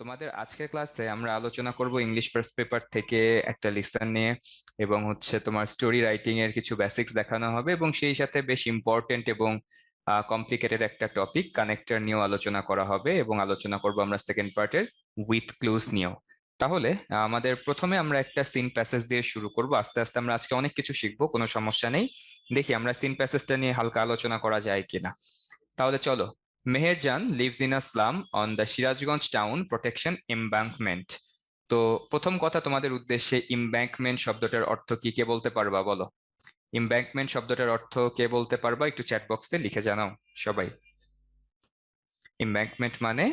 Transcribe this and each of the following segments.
তোমাদের আজকের ক্লাসে আমরা আলোচনা করব ইংলিশ ফার্স্ট পেপার থেকে একটা লিসন নিয়ে, এবং তোমার স্টোরি রাইটিং এর কিছু বেসিক্স দেখানো হবে, এবং সেই সাথে বেশ ইম্পর্টেন্ট এবং কমপ্লিকেটেড একটা টপিক কানেক্টর নিয়েও আলোচনা করা হবে, এবং আলোচনা করব আমরা সেকেন্ড পার্টের উইথ ক্লুজ নিয়েও। তাহলে আমাদের প্রথমে আমরা একটা সিন প্যাসেজ দিয়ে শুরু করব। আস্তে আস্তে আমরা আজকে অনেক কিছু শিখবো, কোনো সমস্যা নেই। দেখি আমরা সিন প্যাসেজটা নিয়ে হালকা আলোচনা করা যায় কিনা। তাহলে চলো। Meherjan lives in a slum on the Sirajganj town protection embankment. তো প্রথম কথা তোমাদের উদ্দেশ্যে, ইমব্যাঙ্কমেন্ট শব্দটার অর্থ কি, কে বলতে পারবা বলো? ইমব্যাঙ্কমেন্ট শব্দটার অর্থ কে বলতে পারবা? একটু চ্যাট বক্সে লিখে জানাও সবাই। ইমব্যাঙ্কমেন্ট মানে,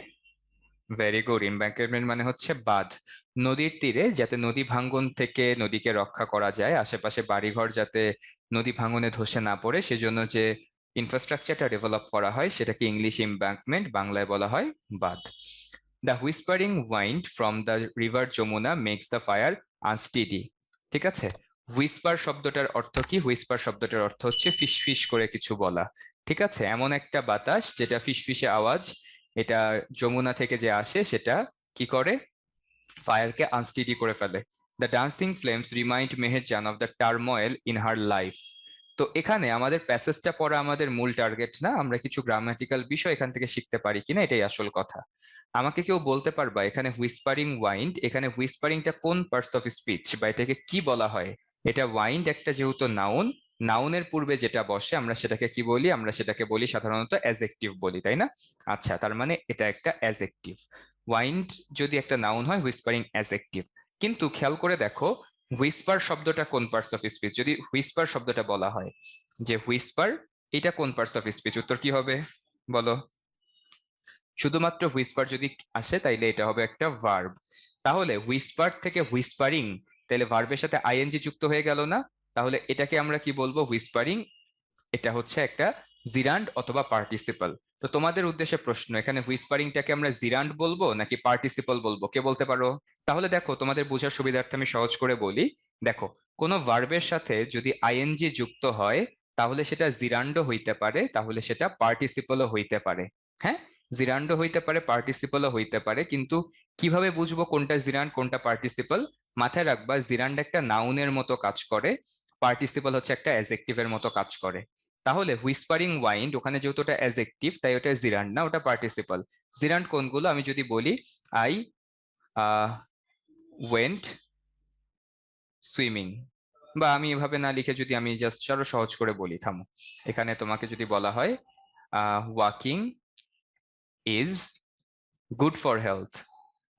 ভেরি গুড, ইমব্যাঙ্কমেন্ট মানে হচ্ছে বাঁধ। নদীর তীরে যাতে নদী ভাঙ্গন থেকে নদীকে রক্ষা করা যায়, আশেপাশে বাড়িঘর যাতে নদী ভাঙ্গনে ধসে না পড়ে, সেজন্য যে ইনফ্রাস্ট্রাকচারটা ডেভেলপ করা হয় সেটাকে ইংলিশ ইমব্যাঙ্কমেন্ট, বাংলায় বলা হয় বাঁধ। The whispering wind from the river Yamuna makes the fire unsteady. ঠিক আছে, হুইসপার শব্দটার অর্থ কি? হুইসপার শব্দটার অর্থ হচ্ছে ফিসফিস করে কিছু বলা। ঠিক আছে, এমন একটা বাতাস যেটা ফিসফিসে আওয়াজ, এটা যমুনা থেকে যে আসে সেটা কি করে? ফায়ারকে আনস্টিডি করে ফেলে। The dancing flames remind Meherjaan of the turmoil in her life. তো এখানে আমাদের প্যাসেজটা পড়া আমাদের মূল টার্গেট না, আমরা কিছু গ্রামাটিক্যাল বিষয় এখান থেকে শিখতে পারি কিনা, এটাই আসল কথা। আমাকে কেউ বলতে পারবা এখানে হুইসপারিং ওয়াইন্ড, এখানে হুইসপারিংটা কোন পার্টস অফ স্পিচ বা এটাকে কি বলা হয়? এটা ওয়াইন্ড একটা যেহেতু নাউন, নাউনের পূর্বে যেটা বসে আমরা সেটাকে কি বলি? আমরা সেটাকে বলি সাধারণত অ্যাজেক্টিভ বলি, তাই না? আচ্ছা, তার মানে এটা একটা অ্যাজেক্টিভ। ওয়াইন্ড যদি একটা নাউন হয়, হুইসপারিং অ্যাজেক্টিভ। কিন্তু খেয়াল করে দেখো, হুইসপার শব্দটা কোন পার্টস অফ স্পিচ? যদি হুইসপার শব্দটা বলা হয় যে হুইসপার, এটা কোন পার্টস অফ স্পিচ? উত্তর কি হবে বলো? শুধুমাত্র হুইসপার যদি আসে তাইলে এটা হবে একটা ভার্ব। তাহলে হুইসপার থেকে হুইসপারিং, তাহলে ভার্বের সাথে আইএনজি যুক্ত হয়ে গেল না? তাহলে এটাকে আমরা কি বলবো? হুইসপারিং। এটা হচ্ছে একটা জিরান্ড অথবা পার্টিসিপল। তো তোমাদের উদ্দেশ্যে প্রশ্ন, এখানে হুইসপারিংটাকে আমরা জিরান্ড বলবো নাকি পার্টিসিপল বলবো, কে বলতে পারো? তাহলে দেখো, তোমাদের বোঝার সুবিধার্থে আমি সহজ করে বলি। দেখো, কোনো ভার্বের সাথে যদি আইএনজি যুক্ত হয় তাহলে সেটা জিরান্ডও হইতে পারে, তাহলে সেটা পার্টিসিপলও হইতে পারে। হ্যাঁ, জিরান্ডও হইতে পারে, পার্টিসিপলও হইতে পারে, কিন্তু কিভাবে বুঝবো কোনটা জিরান্ড কোনটা পার্টিসিপল? মাথায় রাখবা, জিরান্ড একটা নাউনের মতো কাজ করে, পার্টিসিপল হচ্ছে একটা অ্যাজেক্টিভের মতো কাজ করে। তাহলে হুইসপারিং ওয়াইন্ড, ওখানে যেহেতু ওটা অ্যাজেক্টিভ তাই ওটা জিরান্ড না, ওটা পার্টিসিপল। জিরান্ড কোনগুলো আমি যদি বলি, আই ওয়েন্ট সুইমিং, বা আমি এভাবে না লিখে যদি আমি জাস্ট আরো সহজ করে বলি, থামো, এখানে তোমাকে যদি বলা হয় walking is good for health,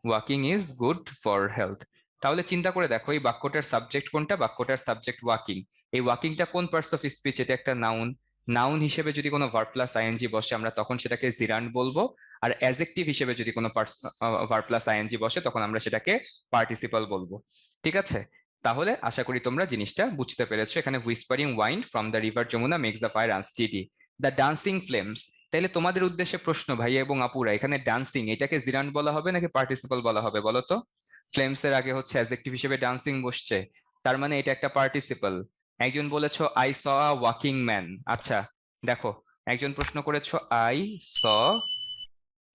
walking is good for health. তাহলে চিন্তা করে দেখো, এই বাক্যটার সাবজেক্ট কোনটা? বাক্যটার সাবজেক্ট ওয়াকিং। এই ওয়াকিংটা কোন পার্টস অফ স্পিচ? এটা একটা নাউন। নাউন হিসেবে যদি কোনো ভার্ব প্লাস আইএনজি বসে আমরা তখন সেটাকে জিরান্ড বলবো, আর অ্যাজেক্টিভ হিসেবে যদি কোনো ভার্ব প্লাস আইএনজি বসে তখন আমরা সেটাকে পার্টিসিপাল বলবো। ঠিক আছে, তাহলে আশা করি তোমরা জিনিসটা বুঝতে পেরেছো। এখানে whispering wind from the river Yamuna makes the fire unsteady. The dancing flames, তাহলে তোমাদের উদ্দেশ্যে প্রশ্ন ভাইয়া এবং আপুরা, এখানে ডান্সিং এটাকে জিরান্ড বলা হবে নাকি পার্টিসিপল বলা হবে বলো তো? ফ্লেমস এর আগে হচ্ছে অ্যাডজেক্টিভ হিসেবে ডান্সিং বসছে, তার মানে এটা একটা পার্টিসিপল। একজন বলেছো I saw a walking man. আচ্ছা, দেখো, একজন প্রশ্ন করেছো I saw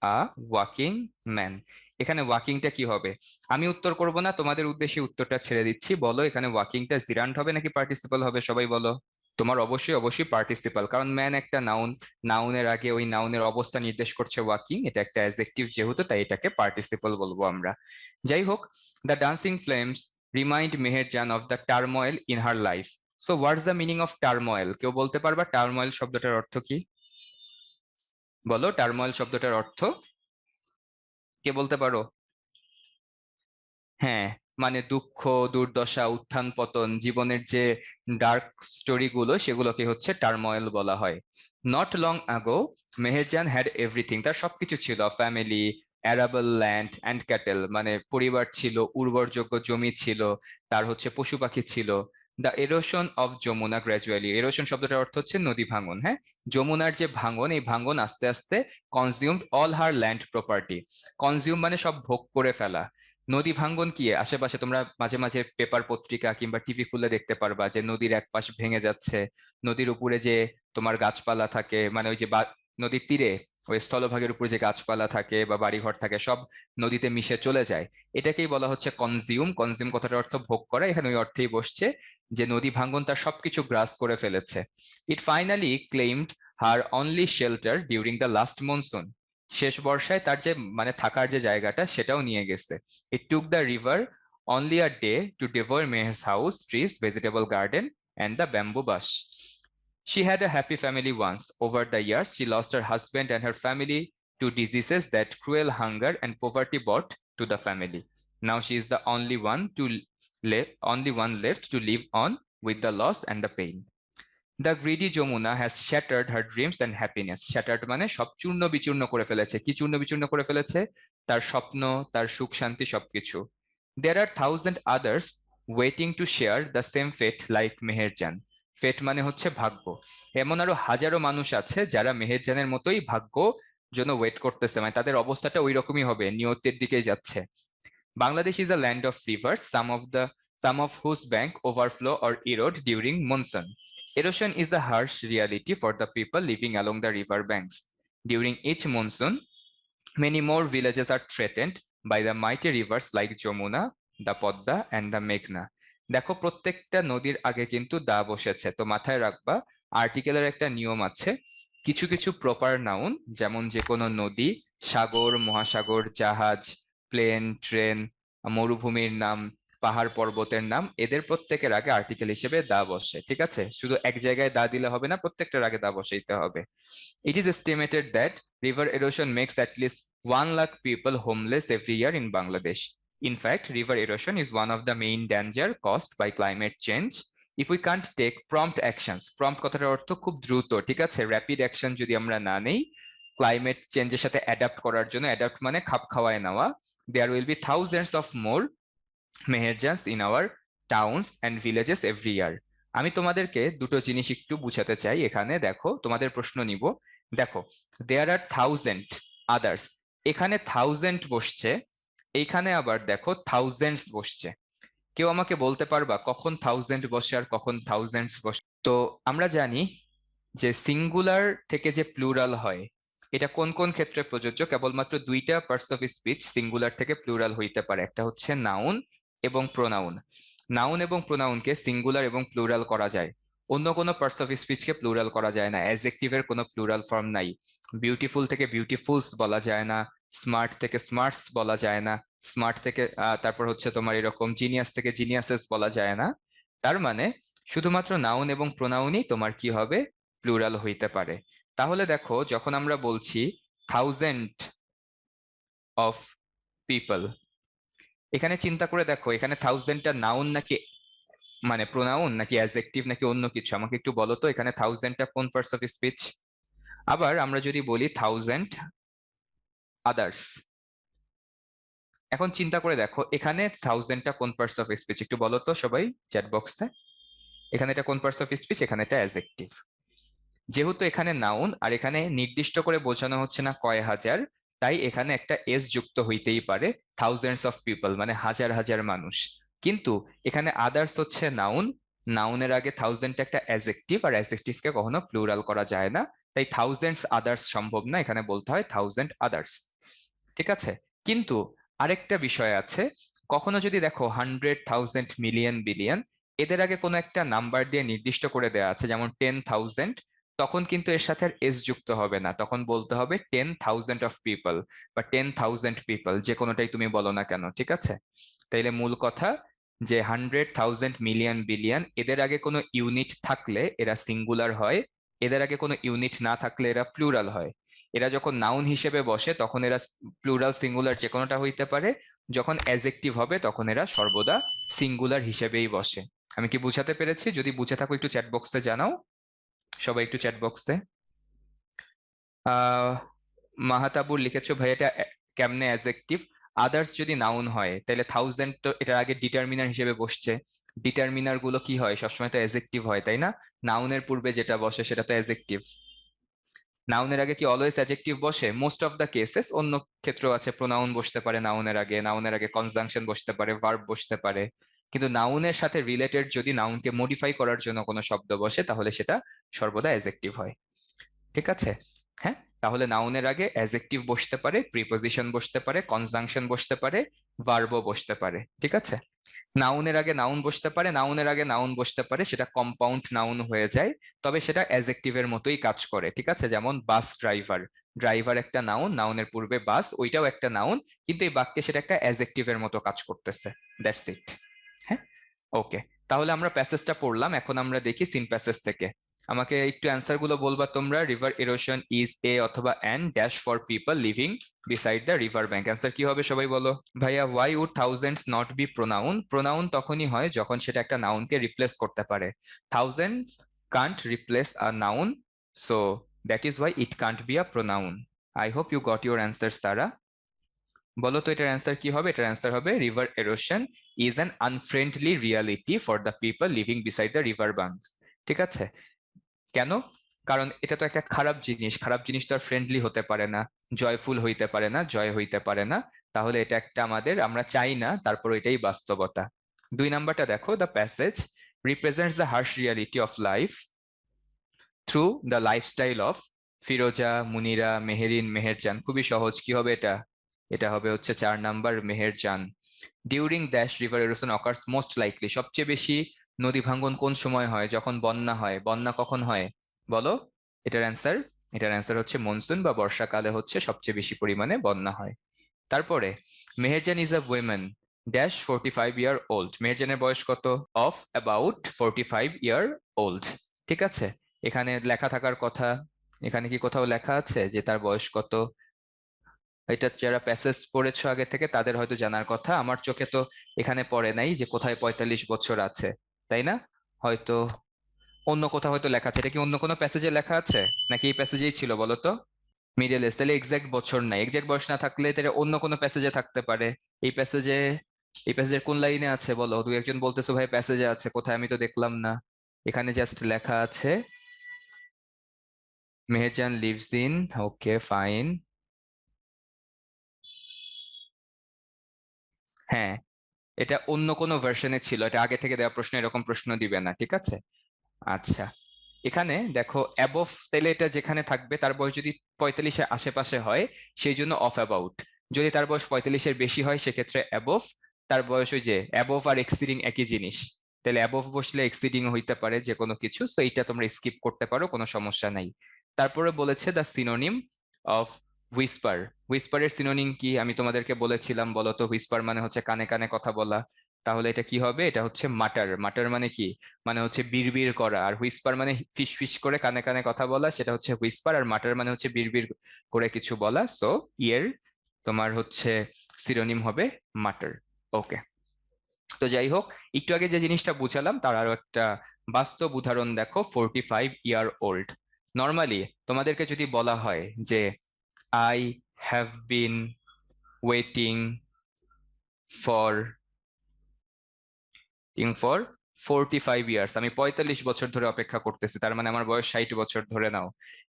a walking man, এখানে ওয়াকিংটা কি হবে? আমি উত্তর করব না, তোমাদের উদ্দেশ্যে উত্তরটা ছেড়ে দিচ্ছি। বলো এখানে ওয়াকিংটা জিরান্ড হবে নাকি পার্টিসিপল হবে, সবাই বলো। তোমার অবশ্যই অবশ্যই পার্টিসিপাল, কারণ ম্যান একটা নাউন, নাউনের আগে ওই নাউনের অবস্থা নির্দেশ করছে ওয়াকিং, এটা একটা অ্যাডজেক্টিভ যেহেতু তাই এটাকে পার্টিসিপল বলবো আমরা। যাই হোক, the dancing flames remind Meherjaan of the turmoil in her life. So what's the meaning of turmoil? কেউ বলতে পারবা টার্ময়েল শব্দটার অর্থ কি? বলো, টার্ময়েল শব্দটার অর্থ কে বলতে পারো? হ্যাঁ, মানে দুঃখ, দুর্দশা, উত্থান পতন, জীবনের যে ডার্ক স্টোরি গুলো সেগুলোকে হচ্ছে টার্ময়েল বলা হয়। নট লং আগো মেহেরজান হ্যাড এভরিথিং, তার সবকিছু ছিল, family, arable land and cattle, মানে পরিবার ছিল, উর্বরযোগ্য জমি ছিল, তার হচ্ছে পশু পাখি ছিল। The erosion of Jamuna gradually, erosion শব্দটার অর্থ হচ্ছে নদী ভাঙন। হ্যাঁ, যমুনার যে ভাঙন, এই ভাঙন আস্তে আস্তে consumed all her land property. Consume মানে সব ভোগ করে ফেলা। নদী ভাঙ্গন কি, আশেপাশে তোমরা মাঝে মাঝে পেপার পত্রিকা কিংবা টিভি খুলে দেখতে পারবা যে নদীর এক পাশ ভেঙে যাচ্ছে, নদীর উপরে যে তোমার গাছপালা থাকে, মানে ওই যে নদীর তীরে ওই স্থলভাগের উপর যে গাছপালা থাকে বা বাড়িঘর থাকে সব নদীতে মিশে চলে যায়। এটাকেই বলা হচ্ছে কনজিউম। কনজিউম কথাটার অর্থ ভোগ করা, এখানে ওই অর্থেই বসছে যে নদী ভাঙ্গন তার সবকিছু গ্রাস করে ফেলেছে। ইট finally claimed her only shelter during the last monsoon. শেষ বর্ষায় তার যে মানে থাকার যে জায়গাটা সেটাও নিয়ে গেছে। It took the river only a day to devour Meher's house, trees, vegetable garden, and the bamboo bush. She had a happy family once. Over the years, she lost her husband and her family to diseases that cruel hunger and poverty brought to the family. Now she is the only one left to live on with the loss and the pain. The greedy Jamuna has shattered her dreams and happiness. Shattered মানে সব চূর্ণ বিচূর্ণ করে ফেলেছে। কি চূর্ণ বিচূর্ণ করে ফেলেছে? তার স্বপ্ন, তার সুখ শান্তি সবকিছু। There are thousand others waiting to share the same fate like Meherjaan. ফেট মানে হচ্ছে ভাগ্য। এমন আরো হাজারো মানুষ আছে যারা মেহেরজানের মতোই ভাগ্য জন্য ওয়েট করতেছে, মানে তাদের অবস্থাটা ওই রকমই হবে, নিয়তের দিকেই যাচ্ছে। Bangladesh is a land of rivers, some of whose bank overflow or erode during monsoon. Erosion is a harsh reality for the people living along the river banks. During each monsoon, many more villages are threatened by the mighty rivers like Jamuna, the Podda, and the Meghna. দেখো প্রত্যেকটা নদীর আগে কিন্তু দা বসেছে, তো মাথায় রাখবা আর্টিকেলের একটা নিয়ম আছে। কিছু কিছু প্রপার নাউন, যেমন যে কোনো নদী, সাগর, মহাসাগর, জাহাজ, প্লেন, ট্রেন, মরুভূমির নাম, পাহাড় পর্বতের নাম, এদের প্রত্যেকের আগে আর্টিকেল হিসেবে দা বসে। ঠিক আছে, শুধু এক জায়গায় দা দিলে হবে না, প্রত্যেকটার আগে দা বসাইতে হবে। It is estimated that river erosion makes at least 1 lakh people homeless every year in Bangladesh. In fact, river erosion is one of the main danger caused by climate change. If we can't take prompt actions, prompt কথাটার অর্থ খুব দ্রুত, ঠিক আছে, rapid action যদি আমরা না নেই ক্লাইমেট চেঞ্জের সাথে অ্যাডাপ্ট করার জন্য, অ্যাডাপ্ট মানে খাপ খাওয়ায় নেওয়া, there will be thousands of more Meherjans in our towns and villages every year. আমি তোমাদেরকে দুটো জিনিস একটু বুঝাতে চাই এখানে। দেখো, তোমাদের প্রশ্ন নিব। দেখো, দেয়ার আর থাউজেন্ড আদার্স, এখানে থাউজেন্ড বসছে, এইখানে আবার দেখো থাউজেন্ডস বসছে। কেউ আমাকে বলতে পারবা কখন থাউজেন্ড বসে আর কখন থাউজেন্ডস বসে? তো আমরা জানি যে সিঙ্গুলার থেকে যে প্লুরাল হয় এটা কোন কোন ক্ষেত্রে প্রযোজ্য। কেবলমাত্র দুইটা পার্টস অফ স্পিচ সিঙ্গুলার থেকে প্লুরাল হইতে পারে, একটা হচ্ছে নাউন এবং প্রোনাউন। নাউন এবং প্রোনাউনকে সিঙ্গুলার এবং প্লুরাল করা যায়, অন্য কোনো পার্টস অফ স্পিচকে প্লুরাল করা যায় না। অ্যাডজেক্টিভের কোনো প্লুরাল ফর্ম নাই। বিউটিফুল থেকে বিউটিফুলস বলা যায় না, স্মার্ট থেকে স্মার্টস বলা যায় না, স্মার্ট থেকে তারপর হচ্ছে তোমার এরকম জিনিয়াস থেকে জিনিয়াসেস বলা যায় না। তার মানে শুধুমাত্র নাউন এবং প্রোনাউনই তোমার কি হবে, প্লুরাল হইতে পারে। তাহলে দেখো, যখন আমরা বলছি থাউজেন্ড অফ পিপল, এখানে চিন্তা করে দেখো এখানে থাউজেন্ডটা নাউন নাকি মানে প্রোনাউন নাকি অ্যাডজেক্টিভ নাকি অন্য কিছু, আমাকে একটু বলো তো এখানে থাউজেন্ডটা কোন পার্টস অফ স্পিচ। আবার আমরা যদি বলি থাউজেন্ড আদার্স, এখন চিন্তা করে দেখো এখানে থাউজেন্ডটা কোন পার্টস অফ স্পিচ, একটু বলো তো সবাই চ্যাট বক্সে। এখানে এটা কোন পার্টস অফ স্পিচ? এখানে এটা অ্যাডজেক্টিভ। যেহেতু এখানে নাউন আর এখানে নির্দিষ্ট করে বোঝানো হচ্ছে না কয় হাজার, তাই এখানে একটা এস যুক্ত হইতেই পারে, থাউজেন্ডস অফ পিপল মানে হাজার হাজার মানুষ। কিন্তু এখানে আদার্স হচ্ছে নাউন, নাউনের আগে থাউজেন্ড একটা অ্যাডজেক্টিভ, আর অ্যাডজেক্টিভকে কখনো প্লুরাল করা যায় না, তাই থাউজেন্ডস আদার্স সম্ভব না, এখানে বলতে হয় থাউজেন্ড আদার্স। ঠিক আছে, কিন্তু আরেকটা বিষয় আছে, কখনো যদি দেখো হান্ড্রেড, থাউজেন্ড, মিলিয়ন, বিলিয়ন, এদের আগে কোনো একটা নাম্বার দিয়ে নির্দিষ্ট করে দেওয়া আছে, যেমন 10,000, তখন কিন্তু এর সাথে আর এস যুক্ত হবে না, তখন বলতে হবে 10,000 অফ পিপল বা 10,000 পিপল, যে কোনোটাই তুমি বলো না কেন। ঠিক আছে, তাইলে মূল কথা যে হান্ড্রেড, থাউজেন্ড, মিলিয়ন, বিলিয়ন, এদের আগে কোনো ইউনিট থাকলে এরা সিঙ্গুলার হয়, এদের আগে কোনো ইউনিট না থাকলে এরা প্লুরাল হয়। এরা যখন নাউন হিসেবে বসে তখন এরা প্লুরাল, সিঙ্গুলার যে কোনোটা হইতে পারে, যখন অ্যাডজেক্টিভ হবে তখন এরা সর্বদা সিঙ্গুলার হিসেবেই বসে। আমি কি বুঝাতে পেরেছি? যদি বুঝে থাকো একটু চ্যাট বক্সে জানাও, সবাই একটু চ্যাট বক্সে। মাহাতাবুর লিখেছো ভাই এটা কেমনে অ্যাডজেক্টিভ? আদার্স যদি নাউন হয় তাহলে থাউজেন্ড তো এটার আগে ডিটারমিনার হিসেবে বসছে, ডিটারমিনার গুলো কি হয় সবসময় তো অ্যাডজেক্টিভ হয়, তাই না? নাউনের পূর্বে যেটা বসে সেটা তো অ্যাডজেক্টিভ। নাউনের আগে কি অলওয়েজ অ্যাডজেক্টিভ বসে? Most of the cases. অন্য ক্ষেত্রেও আছে, প্রোনাউন বসতে পারে নাউনের আগে, নাউনের আগে কনজাংশন বসতে পারে, ভার্ব বসতে পারে, কিন্তু নাউনের সাথে রিলেটেড যদি নাউনকে মডিফাই করার জন্য কোনো শব্দ বসে তাহলে সেটা সর্বদা অ্যাডজেক্টিভ হয়। ঠিক আছে, হ্যাঁ। তাহলে নাউনের আগে অ্যাডজেক্টিভ বসতে পারে, প্রিপোজিশন বসতে পারে, কনজাংশন বসতে পারে, ভার্বও বসতে পারে, ঠিক আছে? নাউনের আগে নাউন বসতে পারে, নাউনের আগে নাউন বসতে পারে, সেটা কম্পাউন্ড নাউন হয়ে যায়, তবে সেটা অ্যাডজেক্টিভের মতোই কাজ করে, ঠিক আছে? যেমন বাস ড্রাইভার, ড্রাইভার একটা নাউন, নাউনের পূর্বে বাস, ওইটাও একটা নাউন, কিন্তু এই বাক্যে সেটা একটা অ্যাডজেক্টিভের মতো কাজ করতেছে। That's it. হ্যাঁ, ওকে। তাহলে আমরা প্যাসেজটা পড়লাম, এখন আমরা দেখি সিন প্যাসেজ থেকে। আমাকে একটু অ্যান্সার গুলো বলবা তোমরা। রিভার ইরোশন ইজ এ অথবা an dash for people living beside the river bank. Answer কি হবে সবাই বলো। ভাইয়া, why would thousands not be pronoun? Pronoun তখনই হয় যখন সেটা একটা নাউনকে রিপ্লেস করতে পারে। Thousands can't replace a noun, so that is why it can't be a pronoun. I hope you got your answers তারা। বলো তো এটার অ্যান্সার কি হবে? এটার অ্যান্সার হবে river erosion is an unfriendly reality for the people living beside the river banks. ঠিক আছে? কেন? কারণ এটা তো একটা খারাপ জিনিস, খারাপ জিনিস তো আর ফ্রেন্ডলি হতে পারে না, জয়ফুল হইতে পারে না, জয় হইতে পারে না। তাহলে এটা একটা আমাদের, আমরা চাই না, তারপর এটাই বাস্তবতা। 2 নাম্বারটা দেখো, the passage represents the harsh reality of life through the lifestyle of Firoza, Munira, Meherin, Meherjan. খুবই সহজ, কি হবে এটা? এটা হবে হচ্ছে 4 number, Meherjan. During dash river erosion occurs most likely, সবচেয়ে বেশি নদী ভাঙ্গন কোন সময় হয়? যখন বন্যা হয়। বন্যা কখন হয় বলো? এটার অ্যান্সার, এটার অ্যান্সার হচ্ছে মনসুন বা বর্ষাকালে হচ্ছে সবচেয়ে বেশি পরিমাণে বন্যা হয়। তারপরে Meherjan is a women dash 45 year old. মেহেরজানের বয়স কত? Of about 45 year old. ঠিক আছে, এখানে লেখা থাকার কথা। এখানে কি কোথাও লেখা আছে যে তার বয়স কত? এটা যারা প্যাসেজ পড়েছো আগে থেকে তাদের হয়তো জানার কথা, আমার চোখে তো এখানে পড়ে নাই যে কোথায় 45 বছর আছে, তাই না? হয়তো অন্য কোথাও হয়তো লেখা আছে। এটা কি অন্য কোনো প্যাসেজে লেখা আছে নাকি এই প্যাসেজেই ছিল বলো তো? মিডল এজ, তাহলে এক্সাক্ট বছর নাই। এক্সাক্ট বয়স না থাকলে তাহলে অন্য কোনো প্যাসেজে থাকতে পারে। এই প্যাসেজে, এই প্যাসেজের কোন লাইনে আছে বলো? দুই একজন বলতেছো ভাই প্যাসেজে আছে, কোথায়? আমি তো দেখলাম না। এখানে জাস্ট লেখা আছে Meherjaan lives in, okay fine. হ্যাঁ, এটা অন্য কোনো ভার্সনে ছিল, এটা আগে থেকে দেওয়া প্রশ্ন, এরকম প্রশ্ন দিবে না, ঠিক আছে? আচ্ছা, এখানে দেখো অ্যাবভ, তাহলে এটা যেখানে থাকবে তার বয়স যদি 45-এর আশেপাশে হয় সেই জন্য অফ অ্যাবাউট। যদি তার বয়স 45-এর বেশি হয় সেক্ষেত্রে অ্যাবভ। তার বয়স ওই যে অ্যাবভ আর এক্সিডিং একই জিনিস, তাহলে অ্যাবভ বসলে এক্সিডিং হইতে পারে যে কোনো কিছু, তো এইটা তোমরা স্কিপ করতে পারো, কোনো সমস্যা নাই। তারপরে বলেছে দ্য সিনোনিম অফ হুইসপার। হুইসপারের সিনোনিম কি আমি তোমাদেরকে বলেছিলাম, বলো তো? হুইসপার মানে হচ্ছে কানে কানে কথা বলা। তাহলে এটা কি হবে? এটা হচ্ছে মাটার। মাটার মানে কি? মানে হচ্ছে বিড়বিড় করা। আর হুইসপার মানে ফিস ফিস করে কানে কানে কথা বলা, সেটা হচ্ছে হুইসপার। আর মাটার মানে হচ্ছে বিড়বিড় করে কিছু বলা। সো ইয়ের তোমার হচ্ছে সিনোনিম হবে মাটার। ওকে, তো যাই হোক, একটু আগে যে জিনিসটা বুঝালাম তার আরো একটা বাস্তব উদাহরণ দেখো। 45 ইয়ার ওল্ড। নর্মালি তোমাদেরকে যদি বলা হয় যে I have been waiting for for 45 years, আমি 45 বছর ধরে অপেক্ষা করতেছি, তার মানে আমার বয়স 60 বছর ধরে নাও।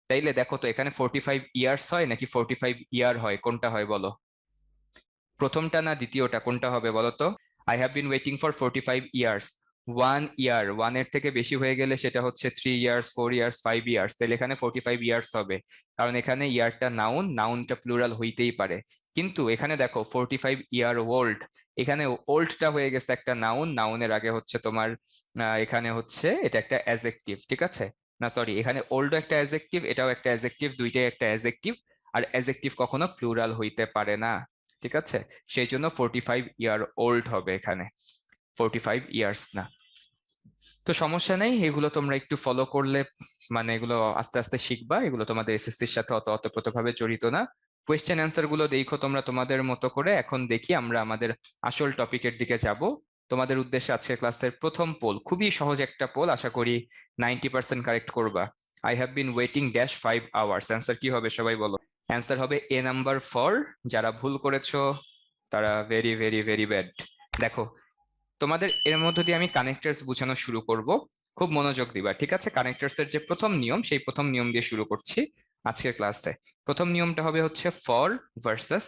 তাইলে দেখো তো এখানে 45 ইয়ার্স হয় নাকি 45 ইয়ার হয়? কোনটা হয় বলো? প্রথমটা না দ্বিতীয়টা, কোনটা হবে বলো তো? I have been waiting for 45 years. 1 ইয়ার, 1 এর থেকে বেশি হয়ে গেলে সেটা হচ্ছে 3 ইয়ার্স, 4 ইয়ার্স, 5 ইয়ার্স। তাহলে এখানে 45 ইয়ার্স হবে, কারণ এখানে ইয়ারটা নাউন, নাউনটা প্লুরাল হইতেই পারে। কিন্তু এখানে দেখো 45 ইয়ার ওল্ড, এখানে ওল্ডটা হয়ে গেছে একটা নাউন, নাউনের আগে হচ্ছে তোমার এখানে হচ্ছে এটা একটা অ্যাডজেক্টিভ, ঠিক আছে? না সরি, এখানে ওল্ডও একটা অ্যাডজেক্টিভ, এটাও একটা অ্যাডজেক্টিভ, দুইটাই একটা অ্যাডজেক্টিভ। আর অ্যাডজেক্টিভ কখনো প্লুরাল হইতে পারে না, ঠিক আছে? সেই জন্য 45 ইয়ার ওল্ড হবে এখানে, 45 ইয়ার্স না। তো সমস্যা নেই, এগুলো তোমরা একটু ফলো করলে, মানে এগুলো আস্তে আস্তে শিখবা, এগুলো তোমাদের এসএসসির সাথে অত অতপ্রতভাবে জড়িত না। কোয়েশ্চেন অ্যান্সার গুলো দেখো তোমরা তোমাদের মতো করে। এখন দেখি আমরা আমাদের আসল টপিকের দিকে যাব। তোমাদের উদ্দেশ্যে আজকের ক্লাসের প্রথম পোল, খুবই সহজ একটা পোল, আশা করি 90% কারেক্ট করবা। I have been waiting dash 5 hours. Answer কি হবে সবাই বলো? অ্যান্সার হবে এ নাম্বার ফর। যারা ভুল করেছো তারা ভেরি ভেরি ভেরি ব্যাড। দেখো, তোমাদের এর মধ্যে দিয়ে আমি কানেক্টরস বোঝানো শুরু করব, খুব মনোযোগ দিবা, ঠিক আছে? কানেক্টরস এর যে প্রথম নিয়ম, সেই প্রথম নিয়ম দিয়ে শুরু করছি আজকের ক্লাসে। প্রথম নিয়মটা হবে হচ্ছে ফর ভার্সেস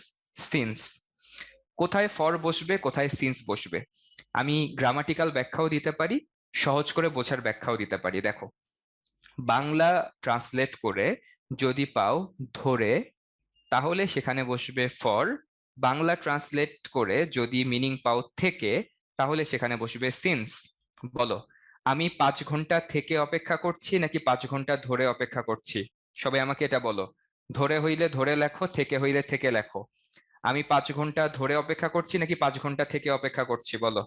সিন্স। কোথায় ফর বসবে, কোথায় সিন্স বসবে, আমি গ্রামাটিক্যাল ব্যাখ্যাও দিতে পারি, সহজ করে বোঝার ব্যাখ্যাও দিতে পারি। দেখো, বাংলা ট্রান্সলেট করে যদি পাও ধরে, তাহলে সেখানে বসবে ফর। বাংলা ট্রান্সলেট করে যদি মিনিং পাও থেকে, তাহলে সেখানে বসবে সিন্স। বলো, আমি 5 ঘন্টা থেকে অপেক্ষা করছি নাকি 5 ঘন্টা ধরে অপেক্ষা করছি? সবাই আমাকে এটা বলো। ধরে হইলে ধরে লেখো, থেকে হইলে থেকে লেখো। আমি 5 ঘন্টা ধরে অপেক্ষা করছি নাকি 5 ঘন্টা থেকে অপেক্ষা করছি? বলো।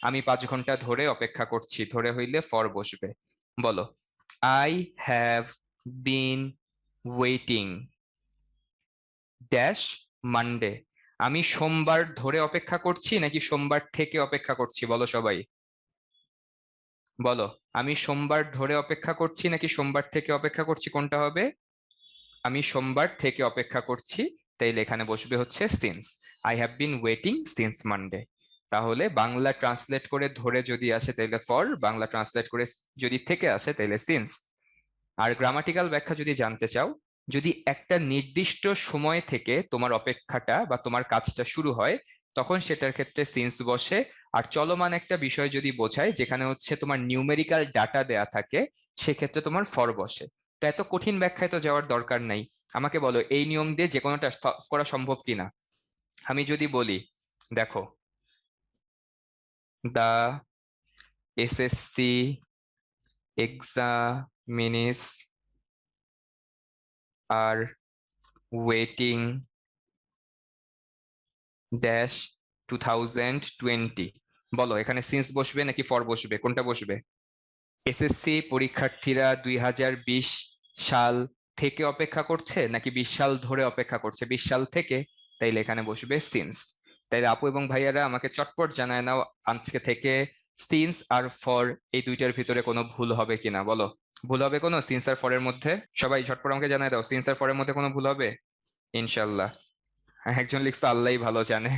আমি 5 ঘন্টা ধরে অপেক্ষা করছি, ধরে হইলে ফর বসবে। বলো, I have been waiting dash Monday. আমি সোমবার ধরে অপেক্ষা করছি নাকি সোমবার থেকে অপেক্ষা করছি? বলো সবাই, বলো। আমি সোমবার ধরে অপেক্ষা করছি নাকি সোমবার থেকে অপেক্ষা করছি, কোনটা হবে? আমি সোমবার থেকে অপেক্ষা করছি, তাইলে এখানে বসবে হচ্ছে since. I have been waiting since Monday. তাহলে বাংলা ট্রান্সলেট করে ধরে যদি আসে তাহলে ফর, বাংলা ট্রান্সলেট করে যদি থেকে আসে তাহলে সিন্স। আর গ্রামাটিক্যাল ব্যাখ্যা যদি জানতে চাও, যদি একটা নির্দিষ্ট সময় থেকে তোমার অপেক্ষাটা বা তোমার কাজটা শুরু হয়, তখন সেটার ক্ষেত্রে সিন্স বসে। আর চলমান একটা বিষয় যদি বোঝায়, যেখানে হচ্ছে তোমার নিউমেরিক্যাল ডাটা দেয়া থাকে, সেক্ষেত্রে তোমার ফর বসে। তো এত কঠিন ব্যাখ্যায় তো যাওয়ার দরকার নাই। আমাকে বলো, এই নিয়ম দিয়ে যে কোনোটা সলভ করা সম্ভব কিনা? আমি যদি বলি, দেখো, the SSC examinees are waiting dash 2020। বলো, এখানে সিন্স বসবে নাকি ফর বসবে, কোনটা বসবে? এসএসসি পরীক্ষার্থীরা 2020 সাল থেকে অপেক্ষা করছে নাকি 20 সাল ধরে অপেক্ষা করছে? 20 সাল থেকে, তাইলে এখানে বসবে সিন্স। তাইলে আপু এবং ভাইয়ারা আমাকে চটপট জানায় নাও, আজকে থেকে সিন্স আর ফর এই দুইটার ভিতরে কোনো ভুল হবে কিনা? বলো, ভুল হবে কোনো সিন্স আর ফরের মধ্যে? সবাই ঝটপট আমাকে জানায় দাও, সিন্স আর ফরের মধ্যে কোনো ভুল হবে? ইনশাল্লাহ। একজন লিখছো আল্লাহই ভালো জানে।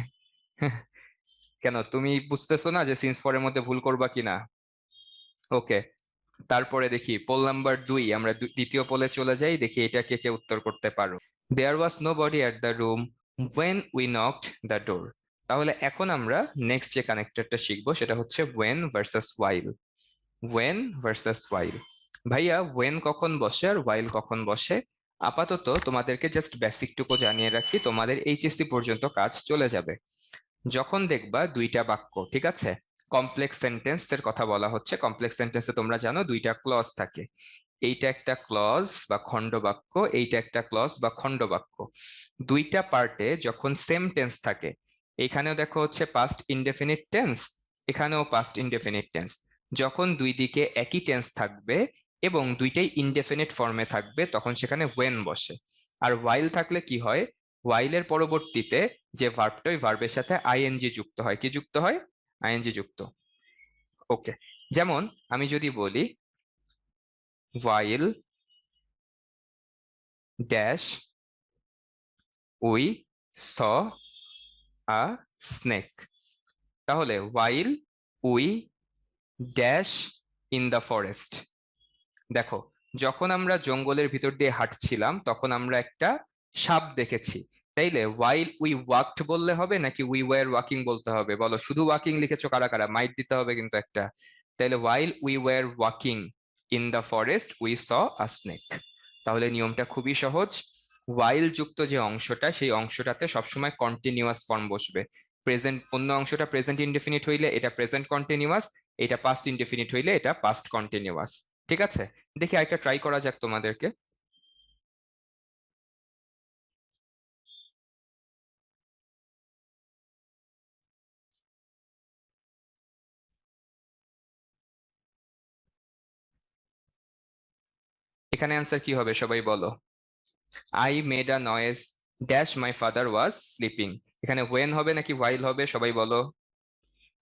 কেন, তুমি বুঝতেছো না যে সিন্স ফরের মধ্যে ভুল করবা কিনা? ওকে, তারপরে দেখি পোল নাম্বার 2, আমরা দ্বিতীয় পোলে চলে যাই, দেখি এটা কে কে উত্তর করতে পারো। There was nobody at the room when we knocked the door. তাহলে এখন আমরা নেক্সট যে কানেক্টরটা শিখবো সেটা হচ্ছে when versus while. When versus while. ভাইয়া, ওয়েন কখন বসে আর ওয়াইল কখন বসে? আপাতত তোমাদেরকে জাস্ট বেসিকটুকু জানিয়ে রাখি, তোমাদের এইচএসসি পর্যন্ত কাজ চলে যাবে। যখন দেখবা দুইটা বাক্য, ঠিক আছে, কমপ্লেক্স সেন্টেন্স এর কথা বলা হচ্ছে। কমপ্লেক্স সেন্টেন্সে তোমরা জানো দুইটা ক্লজ থাকে। এইটা একটা ক্লজ বা খণ্ড বাক্য, এইটা একটা ক্লজ বা খণ্ড বাক্য। দুইটা পার্টে যখন সেম টেন্স থাকে, এখানেও দেখো হচ্ছে পাস্ট ইনডেফিনিট টেন্স, এখানেও পাস্ট ইনডেফিনিট টেন্স। যখন দুই দিকে একই টেন্স থাকবে এবং দুইটাই ইনডেফিনিট ফর্মে থাকবে, তখন সেখানে ওয়েন বসে। আর ওয়াইল থাকলে কি হয়? ওয়াইলের পরবর্তীতে যে ভার্বটা, ওই ভার্বের সাথে আইএনজি যুক্ত হয়। কি যুক্ত হয়? আইএনজি যুক্ত। ওকে, যেমন আমি যদি বলি while dash we saw a snake. তাহলে while we dash in the forest. দেখো, যখন আমরা জঙ্গলের ভিতর দিয়ে হাঁটছিলাম তখন আমরা একটা সাপ দেখেছি। তাইলে while উই ওয়াকড বললে হবে নাকি উই ওয়ার ওয়াকিং বলতে হবে? বলো, শুধু ওয়াকিং লিখেছো কারা কারা? মাইট দিতে হবে কিন্তু একটা। তাইলে while we were walking in the forest we saw a snake. তাহলে নিয়মটা খুবই সহজ। while যুক্ত যে অংশটা, সেই অংশটাতে সবসময় কন্টিনিউয়াস ফর্ম বসবে। প্রেজেন্ট, অন্য অংশটা প্রেজেন্ট ইনডেফিনিট হইলে এটা প্রেজেন্ট কন্টিনিউয়াস, এটা পাস্ট ইনডেফিনিট হইলে এটা পাস্ট কন্টিনিউয়াস। ঠিক আছে, দেখি আরেকটা ট্রাই করা যাক তোমাদেরকে। এখানে অ্যান্সার কি হবে সবাই বলো। I made a noise dash my father was sleeping. এখানে ওয়েন হবে নাকি ওয়াইল হবে সবাই বলো।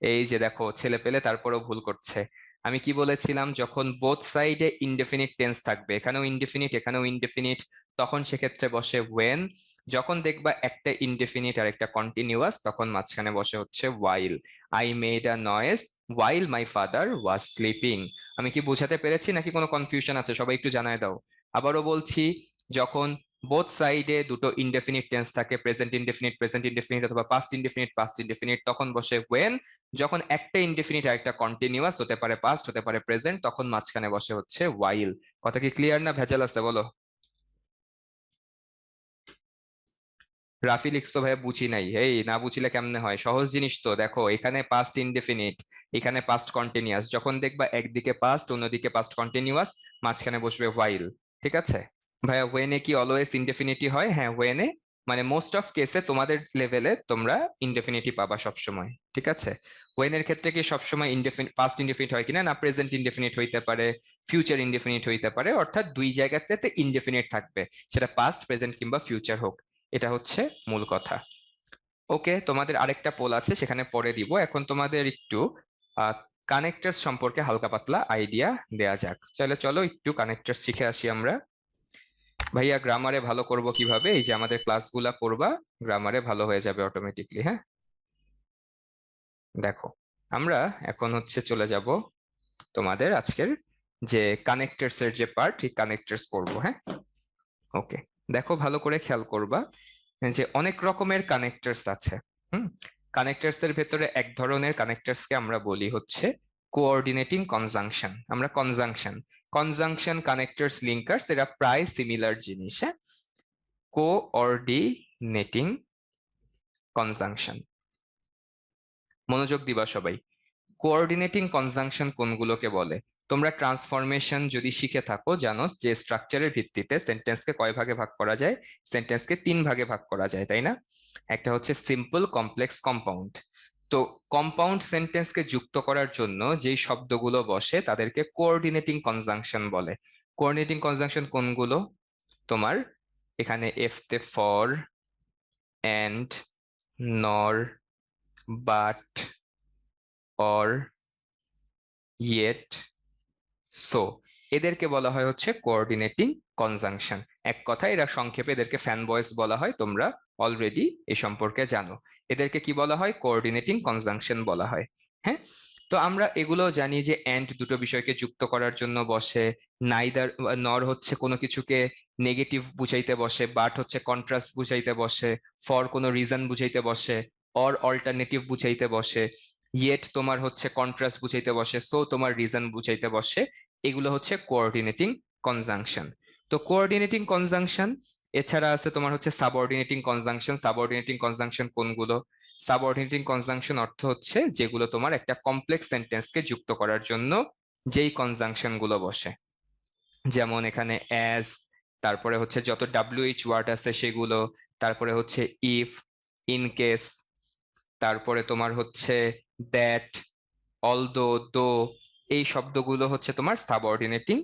এই যে দেখো, ছেলে পেলে তারপরেও ভুল করছে। আমি কি বলেছিলাম? যখন বোথ সাইডে ইনডেফিনিট টেন্স থাকবে, এখানেও ইনডেফিনিট এখানেও ইনডেফিনিট, তখন সেক্ষেত্রে বসে ওয়েন। যখন দেখবা একটা ইনডেফিনিট আর একটা কন্টিনিউয়াস, তখন মাঝখানে বসে হচ্ছে while. I made a noise while my father was sleeping. আমি কি বোঝাতে পেরেছি নাকি কোনো কনফিউশন আছে? সবাই একটু জানায় দাও। আবারও বলছি, যখন বোথ সাইডে দুটো ইনডেফিনিট টেন্স থাকে, প্রেজেন্ট ইনডেফিনিট অথবা পাস্ট ইনডেফিনিট, তখন বসে ওয়েন। যখন একটা ইনডেফিনিট আর একটা কন্টিনিউয়াস, হতে পারে পাস্ট হতে পারে প্রেজেন্ট, তখন মাঝখানে বসে হচ্ছে ওয়াইল। কথা কি ক্লিয়ার না ভেজাল আছে বলো? রাফি লিখছো ভাইয়া বুঝি নাই, এই না বুঝিলে কেমনে হয়, সহজ জিনিস তো। দেখো এখানে পাস্ট ইনডেফিনিট, এখানে পাস্ট কন্টিনিউয়াস, যখন দেখবা একদিকে পাস্ট অন্যদিকে পাস্ট কন্টিনিউয়াস, মাঝখানে বসবে হোয়াইল। ঠিক আছে ভাইয়া, ওয়েনে কি অলওয়েজ ইনডেফিনিটি হয়? হ্যাঁ ওয়েনে, মানে মোস্ট অফ কেসে তোমাদের লেভেলে তোমরা ইনডেফিনিটি পাবা সবসময়। ঠিক আছে, ওয়েনের ক্ষেত্রে কি সবসময় ইনডেফিনিট পাস্ট ইনডেফিনিট হয় কিনা, না প্রেজেন্ট ইনডেফিনিট হইতে পারে, ফিউচার ইনডেফিনিট হইতে পারে, অর্থাৎ দুই জায়গাতে ইনডেফিনিট থাকবে, সেটা পাস্ট প্রেজেন্ট কিংবা ফিউচার হোক। এটা হচ্ছে মূল কথা। ওকে, তোমাদের আরেকটা পোল আছে, সেখানে পরে দিব। এখন তোমাদের একটু কানেক্টরস সম্পর্কে হালকা পাতলা আইডিয়া দেয়া যাক। চলো চলো একটু কানেক্টরস শিখে আসি আমরা। ভাইয়া গ্রামারে ভালো করব কিভাবে? এই যে আমাদের ক্লাসগুলা করবা, গ্রামারে ভালো হয়ে যাবে অটোমেটিকলি। হ্যাঁ দেখো, আমরা এখন হচ্ছে চলে যাব তোমাদের আজকের যে কানেক্টরস এর যে পার্ট, এই কানেক্টরস পড়বো। হ্যাঁ ওকে, দেখো ভালো করে খেয়াল করবা যে অনেক রকমের কানেক্টরস আছে। হুম, কানেক্টরস এর ভেতরে এক ধরনের কানেক্টরস কে আমরা বলি হচ্ছে কোঅর্ডিনেটিং কনজাংশন। আমরা কনজাংশন, কনজাংশন, কানেক্টরস, লিঙ্কার্স, এরা প্রায় সিমিলার জিনিস। হ্যাঁ, কোঅর্ডিনেটিং কনজাংশন, মনোযোগ দিবা সবাই। কোঅর্ডিনেটিং কনজাংশন কোনগুলোকে বলে? তোমরা ট্রান্সফরমেশন যদি শিখে থাকো, জানো যে স্ট্রাকচারের ভিত্তিতে সেন্টেন্সকে কয় ভাগে ভাগ করা যায়? সেন্টেন্সকে তিন ভাগে ভাগ করা যায়, তাই না? একটা হচ্ছে সিম্পল, কমপ্লেক্স, কম্পাউন্ড। তো কম্পাউন্ড সেন্টেন্সকে যুক্ত করার জন্য যেই শব্দগুলো বসে তাদেরকে কোঅর্ডিনেটিং কনজাংশন বলে। কোঅর্ডিনেটিং কনজাংশন কোনগুলো? তোমার এখানে এফ তে ফর, এন্ড, নর, বাট, অর, ইয়েট, সো, এদেরকে বলা হয় হচ্ছে কোঅর্ডিনেটিং কনজাংশন। এক কথায় এরা সংক্ষেপে এদেরকে ফ্যান বয়েস বলা হয়, তোমরা অলরেডি এ সম্পর্কে জানো। এদেরকে কি বলা হয়? কোঅর্ডিনেটিং কনজাংশন বলা হয়। হ্যাঁ, তো আমরা এগুলো জানি যে এন্ড দুটো বিষয়কে যুক্ত করার জন্য বসে, নাইদার, নর হচ্ছে কোনো কিছুকে নেগেটিভ বুঝাইতে বসে, বাট হচ্ছে কন্ট্রাস্ট বুঝাইতে বসে, ফর কোনো রিজন বুঝাইতে বসে, অর অল্টারনেটিভ বুঝাইতে বসে, ইয়েট তোমার হচ্ছে কন্ট্রাস্ট বুঝাইতে বসে, সো তোমার রিজন বুঝাইতে বসে। এগুলো হচ্ছে কোঅর্ডিনেটিং কনজাংশন। তো কোঅর্ডিনেটিং কনজাংশন এছাড়া আছে তোমার হচ্ছে সাবঅর্ডিনেটিং কনজাংশন। সাবঅর্ডিনেটিং কনজাংশন কোনগুলো? সাবঅর্ডিনেটিং কনজাংশন অর্থ হচ্ছে যেগুলো তোমার একটা কমপ্লেক্স সেন্টেন্সকে যুক্ত করার জন্য যেই কনজাংশন গুলো বসে, যেমন এখানে অ্যাজ, তারপরে হচ্ছে যত ডাব্লিউএইচ ওয়ার্ড আছে সেগুলো, তারপরে হচ্ছে ইফ, ইন কেস, তারপরে তোমার হচ্ছে দ্যাট, অলদো, দো, এই শব্দগুলো হচ্ছে তোমার সাবঅর্ডিনেটিং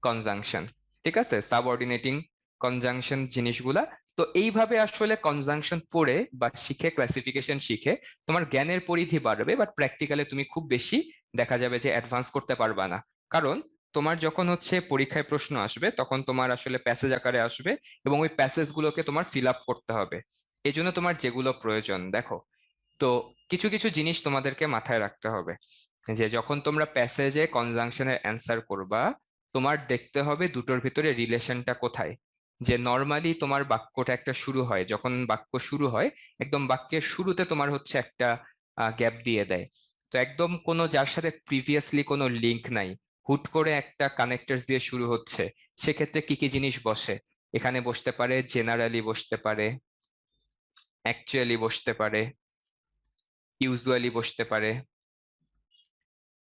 কনজাংশন। ঠিক আছে, সাবঅর্ডিনেটিং কনজাংশন জিনিসগুলা। তো এইভাবে আসলে কনজাংশন পড়ে বা শিখে, ক্লাসিফিকেশন শিখে তোমার জ্ঞানের পরিধি বাড়বে, বাট প্র্যাকটিক্যালে তুমি খুব বেশি দেখা যাবে যে অ্যাডভান্স করতে পারবা না। কারণ তোমার যখন হচ্ছে পরীক্ষায় প্রশ্ন আসবে তখন তোমার আসলে প্যাসেজ আকারে আসবে, এবং ওই প্যাসেজ গুলোকে তোমার ফিল আপ করতে হবে। এই জন্য তোমার যেগুলো প্রয়োজন, দেখো, তো কিছু কিছু জিনিস তোমাদেরকে মাথায় রাখতে হবে। যে যখন তোমরা প্যাসেজে কনজাংশনের অ্যান্সার করবা, তোমার দেখতে হবে দুটোর ভিতরে রিলেশনটা কোথায়। যে নর্মালি তোমার বাক্যটা একটা শুরু হয়, যখন বাক্য শুরু হয় একদম বাক্যের শুরুতে তোমার হচ্ছে একটা গ্যাপ দিয়ে দেয়। তো একদম কোনো যার সাথে প্রিভিয়াসলি কোনো লিঙ্ক নাই, হুট করে একটা কানেক্টরস দিয়ে শুরু হচ্ছে, সেক্ষেত্রে কি কি জিনিস বসে? এখানে বসতে পারে জেনারেলি, বসতে পারে অ্যাকচুয়ালি, বসতে পারে ইউজুয়ালি, বসতে পারে,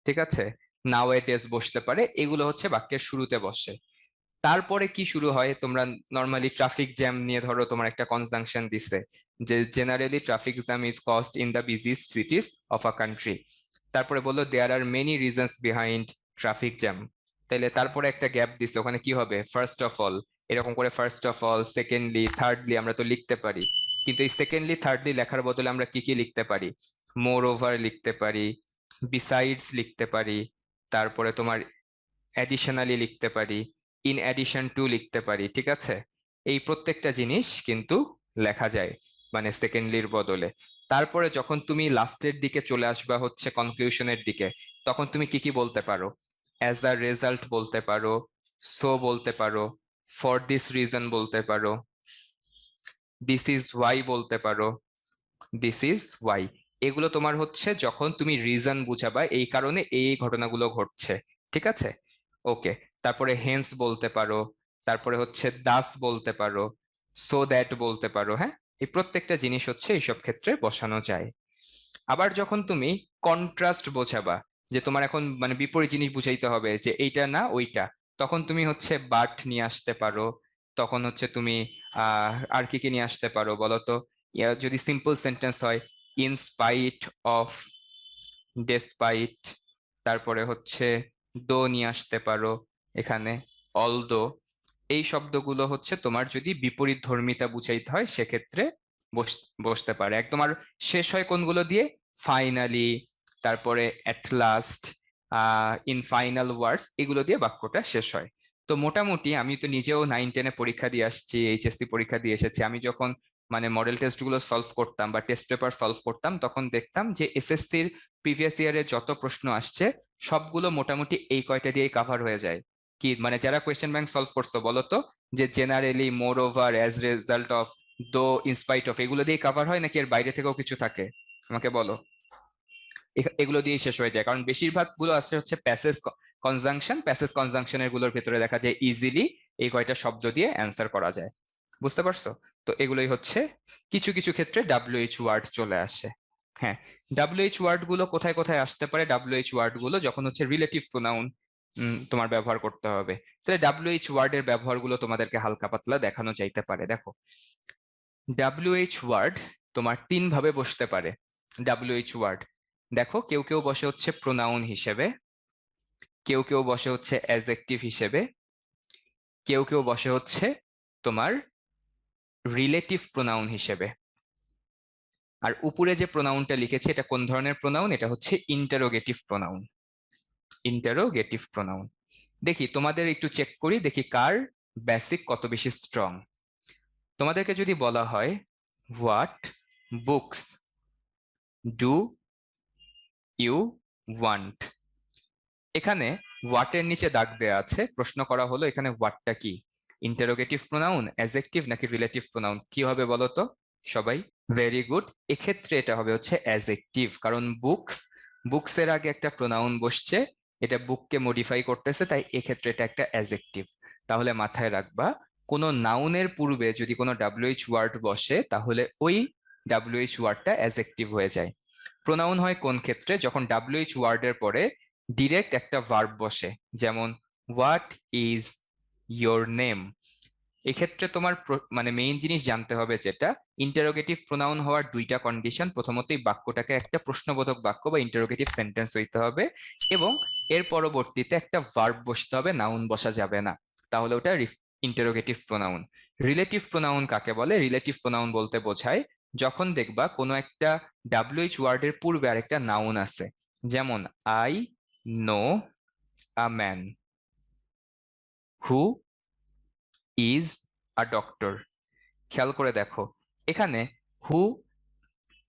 ঠিক আছে, নাও এ ডেজ বসতে পারে। এগুলো হচ্ছে বাক্যের শুরুতে বসে। তারপরে কি শুরু হয়? তোমরা নর্মালি ট্রাফিক জ্যাম নিয়ে ধরো তোমার একটা কনজাংশন দিছে, যে generally traffic jam is caused in the biggest cities of a country. তারপরে বললো there are many reasons behind traffic jam. তাইলে তারপরে একটা গ্যাপ দিছে, ওখানে কি হবে? ফার্স্ট অফ অল, এরকম করে first of all, secondly, thirdly আমরা তো লিখতে পারি। কিন্তু এই সেকেন্ডলি থার্ডলি লেখার বদলে আমরা কি কি লিখতে পারি? মোর ওভার লিখতে পারি, বিসাইডস লিখতে পারি, তারপরে তোমার অ্যাডিশনালি লিখতে পারি, ইন অ্যাডিশন টু লিখতে পারি। ঠিক আছে, এই প্রত্যেকটা জিনিস কিন্তু লেখা যায় মানে সেকেন্ডলির বদলে। তারপরে যখন তুমি লাস্টের দিকে চলে আসবা হচ্ছে কনক্লুশনের দিকে, তখন তুমি কি কি বলতে পারো? অ্যাজ আ রেজাল্ট বলতে পারো, সো বলতে পারো, ফর দিস রিজন বলতে পারো, দিস ইজ ওয়াই বলতে পারো, দিস ইজ ওয়াই। এগুলো তোমার হচ্ছে যখন তুমি রিজন বুঝাবা এই কারণে এই ঘটনাগুলো ঘটছে। ঠিক আছে, ওকে। তারপরে হেন্স বলতে পারো, তারপরে হচ্ছে দাস বলতে পারো, সো দ্যাট বলতে পারো। হ্যাঁ, এই প্রত্যেকটা জিনিস হচ্ছে এইসব ক্ষেত্রে বসানো যায়। আবার যখন তুমি কন্ট্রাস্ট বোঝাবা, যে তোমার এখন মানে বিপরীত জিনিস বুঝাইতে হবে যে এইটা না ওইটা, তখন তুমি হচ্ছে বাট নিয়ে আসতে পারো। তখন হচ্ছে তুমি আর কি কি নিয়ে আসতে পারো বলো তো? যদি সিম্পল সেন্টেন্স হয়, ইন স্পাইট অফ, ডেসপাইট, তারপরে হচ্ছে দো নিয়ে আসতে পারো এখানে, অলদো। এই শব্দগুলো হচ্ছে তোমার যদি বিপরীত ধর্মিতা বুঝাইতে হয় সেক্ষেত্রে বসতে পারে। একদম। আর শেষ হয় কোনগুলো দিয়ে? ফাইনালি, তারপরে অ্যাট লাস্ট, ইন ফাইনাল ওয়ার্ডস, এগুলো দিয়ে বাক্যটা শেষ হয়। তো মোটামুটি আমি তো নিজেও 9-10-এ পরীক্ষা দিয়ে আসছি, এইচএসসি পরীক্ষা দিয়ে এসেছি। আমি যখন মানে মডেল টেস্ট গুলো সলভ করতাম বা টেস্ট পেপার সলভ করতাম, তখন দেখতাম যে এসএসসির প্রিভিয়াস ইয়ারে যত প্রশ্ন আসছে সবগুলো মোটামুটি এই কয়টা দিয়েই কাভার হয়ে যায়। কি মানে যারা কোয়েশ্চেন ব্যাংক সলভ করছো বলো তো, যে generally, more over, as result of, দো, ইনস্পাইট অফ, এগুলো দিয়ে কাভার হয় নাকি এর বাইরে থেকেও কিছু থাকে? আমাকে বলো। এগুলো দিয়েই শেষ হয়ে যায়, কারণ বেশিরভাগ গুলো আছে হচ্ছে প্যাসেজ কনজাংশন। প্যাসেজ কনজাংশনের গুলোর ভেতরে দেখা যায় ইজিলি এই কয়টা শব্দ দিয়ে অ্যান্সার করা যায়। বুঝতে পারছো? তো এগুলোই হচ্ছে। কিছু কিছু ক্ষেত্রে ডাব্লিউএইচ ওয়ার্ড চলে আসে। হ্যাঁ, ডাব্লিউএইচ ওয়ার্ড গুলো কোথায় কোথায় আসতে পারে? ডাব্লিউএইচ ওয়ার্ড গুলো যখন হচ্ছে রিলেটিভ প্রোনাউন তোমার ব্যবহার করতে হবে, তাহলে ডাব্লিউএইচ ওয়ার্ডের ব্যবহার গুলো তোমাদেরকে হালকা পাতলা দেখানো যাইতে পারে। দেখো, ডাব্লিউএইচ ওয়ার্ড তোমার 3 ভাবে বসতে পারে। ডাব্লিউএইচ ওয়ার্ড দেখো, কেউ কেউ বসে হচ্ছে প্রোনাউন হিসেবে, কেউ কেউ বসে হচ্ছে অ্যাডজেক্টিভ হিসেবে, কেউ কেউ বসে হচ্ছে তোমার রিলেটিভ প্রোনাউন হিসেবে। আর উপরে যে প্রোনাউনটা লিখেছি এটা কোন ধরনের প্রোনাউন? এটা হচ্ছে ইন্টারোগেটিভ প্রোনাউন। Interrogative pronoun. দেখি তোমাদের একটু চেক করি, দেখি কার বেসিক কত বেশি স্ট্রং। তোমাদেরকে যদি বলা হয় what books do you want, এখানে হোয়াটের নিচে দাগ দেয়া আছে, প্রশ্ন করা হলো এখানে হোয়াটটা কি? ইন্টারোগেটিভ প্রোনাউন, অ্যাডজেক্টিভ নাকি রিলেটিভ প্রোনাউন? কি হবে বলো তো সবাই? Very good. এক্ষেত্রে এটা হবে হচ্ছে অ্যাডজেক্টিভ, কারণ বুকস, বুকস এর আগে একটা প্রোনাউন বসছে, এটা বুককে মডিফাই করতেছে, তাই এক্ষেত্রে এটা একটা অ্যাডজেক্টিভ। তাহলে মাথায় রাখবা, কোনো নাউনের পূর্বে যদি কোনো ডাব্লিউএইচ ওয়ার্ড বসে তাহলে ওই ডাব্লিউএইচ ওয়ার্ডটা অ্যাডজেক্টিভ হয়ে যায়। প্রোনাউন হয় কোন ক্ষেত্রে? যখন ডাব্লিউএইচ ওয়ার্ডের পরে ডিরেক্ট একটা ভার্ব বসে, যেমন হোয়াট ইজ ইয়োর নেম। এক্ষেত্রে তোমার মানে মেইন জিনিস জানতে হবে যেটা, ইন্টারোগেটিভ প্রোনাউন হওয়ার 2টা কন্ডিশন। প্রথমতই বাক্যটাকে একটা প্রশ্নবোধক বাক্য বা ইন্টারোগেটিভ সেন্টেন্স হইতে হবে, এবং এর পরবর্তীতে একটা ভার্ব বসতে হবে, নাউন বসা যাবে না, তাহলে ওটা ইন্টারোগেটিভ প্রোনাউন। রিলেটিভ প্রোনাউন কাকে বলে? রিলেটিভ প্রোনাউন বলতে বোঝায় যখন দেখবা কোনো একটা ডাব্লিউএইচ ওয়ার্ডের পূর্বে আরেকটা নাউন আছে, যেমন I know a man who is a doctor. খেয়াল করে দেখো, এখানে হু,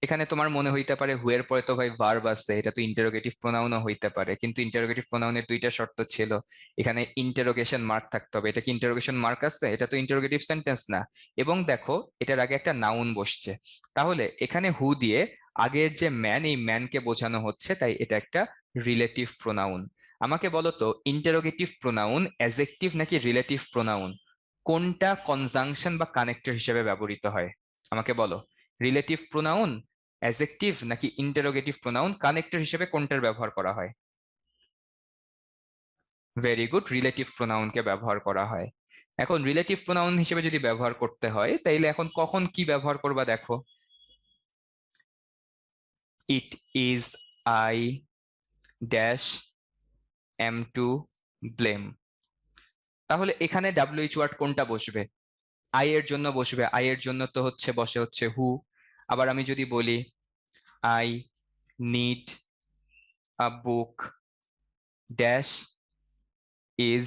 এখানে তোমার মনে হইতে পারে হু এর পরে তো ভাই ভার্ব আছে, এটা তো ইন্টারোগেটিভ প্রোনাউনও হইতে পারে, কিন্তু ইন্টারোগেটিভ প্রোনাউনের 2টা শর্ত ছিল। এখানে ইন্টারোগেশন মার্ক থাকতে হবে। এটা কি ইন্টারোগেশন মার্ক আছে? এটা তো ইন্টারোগেটিভ সেন্টেন্স না। এবং দেখো, এটার আগে একটা নাউন বসছে, তাহলে এখানে হু দিয়ে আগের যে ম্যান, এই ম্যানকে বোঝানো হচ্ছে, তাই এটা একটা রিলেটিভ প্রোনাউন। আমাকে বলো তো, ইন্টারোগেটিভ প্রোনাউন অ্যাডজেক্টিভ নাকি রিলেটিভ প্রোনাউন? কোনটা কনজাংশন বা কানেক্টর হিসেবে ব্যবহৃত হয়? আমাকে বলো, রিলেটিভ প্রোনাউন, অ্যাডজেক্টিভ নাকি ইন্টারোগেটিভ প্রোনাউন, কানেক্টর হিসেবে কোনটার ব্যবহার করা হয়? ভেরি গুড, রিলেটিভ প্রোনাউনকে ব্যবহার করা হয়। এখন রিলেটিভ প্রোনাউন হিসেবে যদি ব্যবহার করতে হয়, তাইলে এখন কখন কি ব্যবহার করবা দেখো, it is I dash am to blame. তাহলে এখানে ডাব্লিউএইচ ওয়ার্ড কোনটা বসবে? আই এর জন্য বসবে। আই এর জন্য তো হচ্ছে বসে হচ্ছে হু। আবার আমি যদি বলি I need a book dash is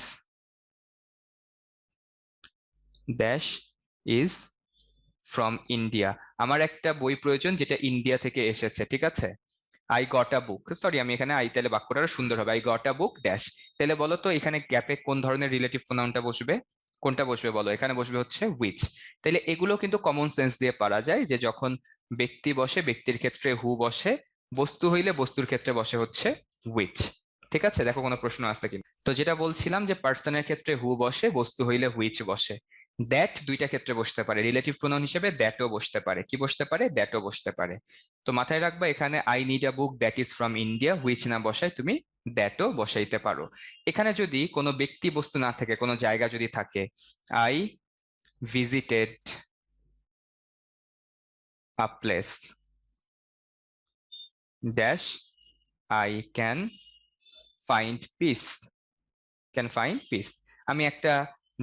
dash is from India, আমার একটা বই প্রয়োজন যেটা ইন্ডিয়া থেকে এসেছে, ঠিক আছে? I got a book, sorry আমি এখানে আই, তাহলে বাক্যটা আরো সুন্দর হবে, I got a book dash. তাহলে বলো তো এখানে গ্যাপে কোন ধরনের রিলেটিভ প্রোনাউনটা বসবে? কোনটা বসবে বলো? এখানে বসবে হচ্ছে হুইচ। তাহলে এগুলো কিন্তু কমন সেন্স দিয়ে পারা যায়, যে যখন ব্যক্তি বসে ব্যক্তির ক্ষেত্রে হু বসে, বস্তু হইলে বস্তুর ক্ষেত্রে বসে হচ্ছে হুইচ। ঠিক আছে, দেখো কোনো প্রশ্ন আসছে কিনা। তো যেটা বলছিলাম যে পার্সনের ক্ষেত্রে হু বসে, বস্তু হইলে হুইচ বসে। দ্যাট দুইটা ক্ষেত্রে বসতে পারে, রিলেটিভ প্রোনাউন হিসেবে দ্যাটও বসতে পারে। কি বসতে পারে? দ্যাটও বসতে পারে। তো মাথায় রাখবা এখানে I need a book that is from India which না বসায় তুমি দ্যাটও বসাইতে পারো। এখানে যদি কোনো ব্যক্তি বস্তু না থাকে, কোনো জায়গা যদি থাকে, I visited a place dash I can find piece. আমি একটা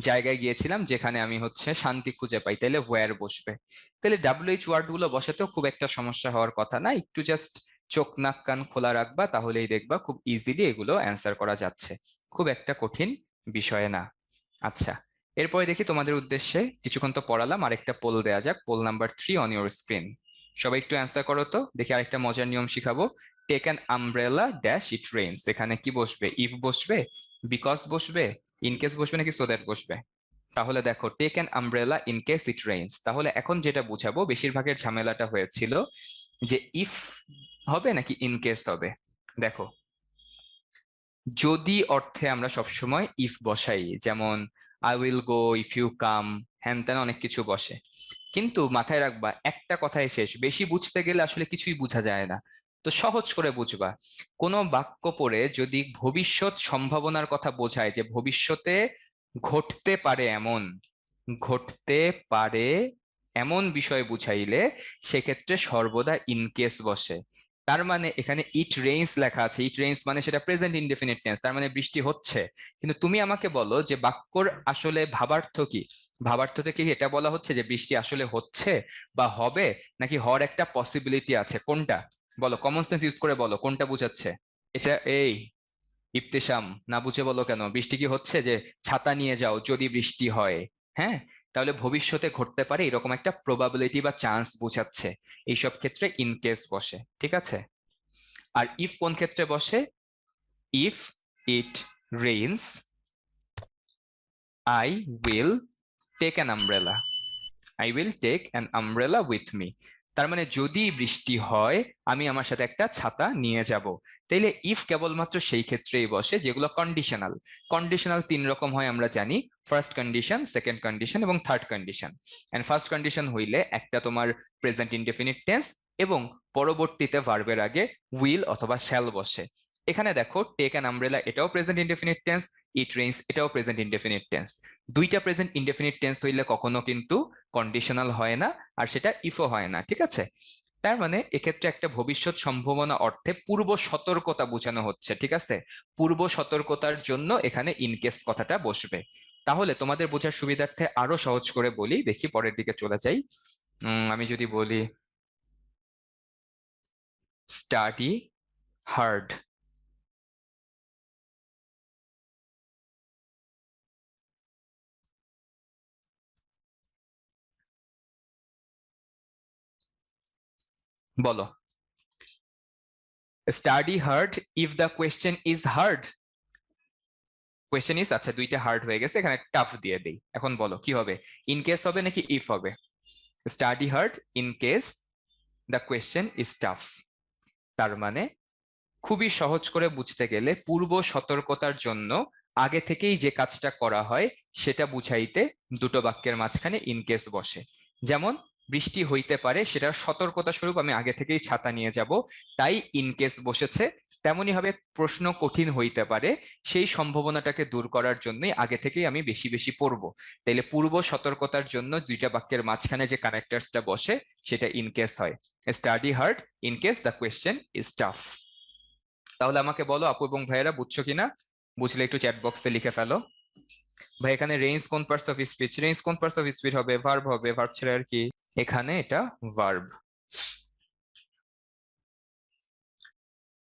জায়গায় গিয়েছিলাম যেখানে আমি হচ্ছে শান্তি খুঁজে পাই, তাহলে ওয়্যার বসবে। তাহলে WH ওয়ার্ড গুলো বসাতেও খুব একটা সমস্যা হওয়ার কথা না, একটু জাস্ট চোখ নাক কান খোলা রাখবা, তাহলেই দেখবা খুব ইজিলি এগুলো অ্যান্সার করা যাচ্ছে, খুব একটা কঠিন বিষয় না। আচ্ছা, এরপরে দেখি তোমাদের উদ্দেশ্যে কিছুক্ষণ তো পড়ালাম, আরেকটা পোল দেয়া যাক, poll number 3 on your screen. সবাই একটু অ্যান্সার করো তো দেখি, আরেকটা মজার নিয়ম শিখাবো। Take an umbrella dash it rains, এখানে কি বসবে? ইফ বসবে, বিকজ বসবে, ইনকেস বসবে, নাকি সো দ্যাট বসবে? তাহলে দেখো, take an umbrella in case it rains, তাহলে এখন যেটা বুঝাবো, বেশিরভাগের ঝামেলাটা হয়েছিল যে ইফ হবে নাকি ইন কেস হবে। দেখো, যদি অর্থে আমরা সবসময় ইফ বসাই, যেমন I will go if you come, হ্যান ত্যান অনেক কিছু বসে, কিন্তু মাথায় রাখবা একটা কথাই শেষ, বেশি বুঝতে গেলে আসলে কিছুই বোঝা যায় না। তো সহজ করে বুঝবা, কোনো বাক্য পড়ে যদি ভবিষ্যৎ সম্ভাবনার কথা বোঝায়, যে ভবিষ্যতে ঘটতে পারে এমন, ঘটতে পারে এমন বিষয় বুঝাইলে সেক্ষেত্রে সর্বদা ইন কেস বসে। তার মানে এখানে ইট রেইনস লেখা আছে, ইট রেইনস মানে সেটা প্রেজেন্ট ইনডেফিনিট টেন্স, তার মানে বৃষ্টি হচ্ছে। কিন্তু তুমি আমাকে বলো যে বাক্যর আসলে ভাবার্থ কি? ভাবার্থ থেকে কি এটা বলা হচ্ছে যে বৃষ্টি আসলে হচ্ছে বা হবে, নাকি হওয়ার একটা পসিবিলিটি আছে? কোনটা বলো, কমন সেন্স ইউজ করে বলো কোনটা বুঝাচ্ছে এটা? এই ইবতিসাম, না বুঝে বলো কেন? বৃষ্টি কি হচ্ছে যে ছাতা নিয়ে যাও যদি বৃষ্টি হয়? হ্যাঁ, তাহলে ভবিষ্যতে ঘটতে পারে এরকম একটা প্রবাবিলিটি বা চান্স বোঝাচ্ছে, এইসব ক্ষেত্রে ইন কেস বসে, ঠিক আছে? আর ইফ কোন ক্ষেত্রে বসে? If it rains I will take an umbrella, I will take an umbrella with me. তার মানে যদি বৃষ্টি হয় আমি আমার সাথে একটা ছাতা নিয়ে যাব। তাইলে ইফ কেবলমাত্র সেই ক্ষেত্রেই বসে যেগুলো কন্ডিশনাল। কন্ডিশনাল 3 রকম হয় আমরা জানি, ফার্স্ট কন্ডিশন, সেকেন্ড কন্ডিশন এবং third condition. And first condition হইলে একটা তোমার প্রেজেন্ট ইনডেফিনিট টেন্স এবং পরবর্তীতে ভার্বের আগে উইল অথবা শ্যাল বসে। এখানে দেখো, টেক অ্যান আমব্রেলা এটাও present indefinite tense, it rains এটাও প্রেজেন্ট ইনডেফিনিট টেন্স। দুইটা প্রেজেন্ট ইনডেফিনিট টেন্স হইলে কখনো কিন্তু কন্ডিশনাল হয় না, আর সেটা ইফও হয় না, ঠিক আছে? তার মানে এক্ষেত্রে একটা ভবিষ্যৎ সম্ভাবনা অর্থে পূর্ব সতর্কতা বোঝানো হচ্ছে, ঠিক আছে? পূর্ব সতর্কতার জন্য এখানে ইনকেস কথাটা বসবে। তাহলে তোমাদের বোঝার সুবিধার্থে আরো সহজ করে বলি, দেখি পরের দিকে চলে যাই। আমি যদি বলি স্টাডি হার্ড, বলো study hard if the question is hard. Question is, আচ্ছা দুইটা হার্ড হয়ে গেছে, এখানে টাফ দিয়ে দেই। এখন বলো কি হবে, ইন কেস হবে নাকি ইফ হবে? Study hard in case the question is tough. তার মানে খুবই সহজ করে বুঝতে গেলে পূর্ব সতর্কতার জন্য আগে থেকেই যে কাজটা করা হয় সেটা বুঝাইতে দুটো বাক্যের মাঝখানে ইন কেস বসে। যেমন বৃষ্টি হইতে পারে, সেটার সতর্কতা স্বরূপ আমি আগে থেকেই ছাতা নিয়ে যাব, তাই ইন কেস বসেছে। তেমনি ভাবে প্রশ্ন কঠিন হইতে পারে, সেই সম্ভাবনাটাকে দূর করার জন্যই আগে থেকেই আমি বেশি বেশি পড়বো। তাইলে পূর্ব সতর্কতার জন্য দুইটা বাক্যের মাঝখানে যে কানেক্টরসটা বসে সেটা ইন কেস হয়। Study hard in case the question is tough. তাহলে আমাকে বলো আপু এবং ভাইয়েরা, বুঝছো কিনা? বুঝলে একটু চ্যাট বক্সে লিখে ফেলো। ভাই এখানে রেঞ্জ কোন পার্টস অফ স্পিচ? রেঞ্জ কোন পার্টস অফ স্পিচ হবে? ভার্ব হবে, ভার্ব ছাড়া আর কি? এখানে এটা ভার্ব।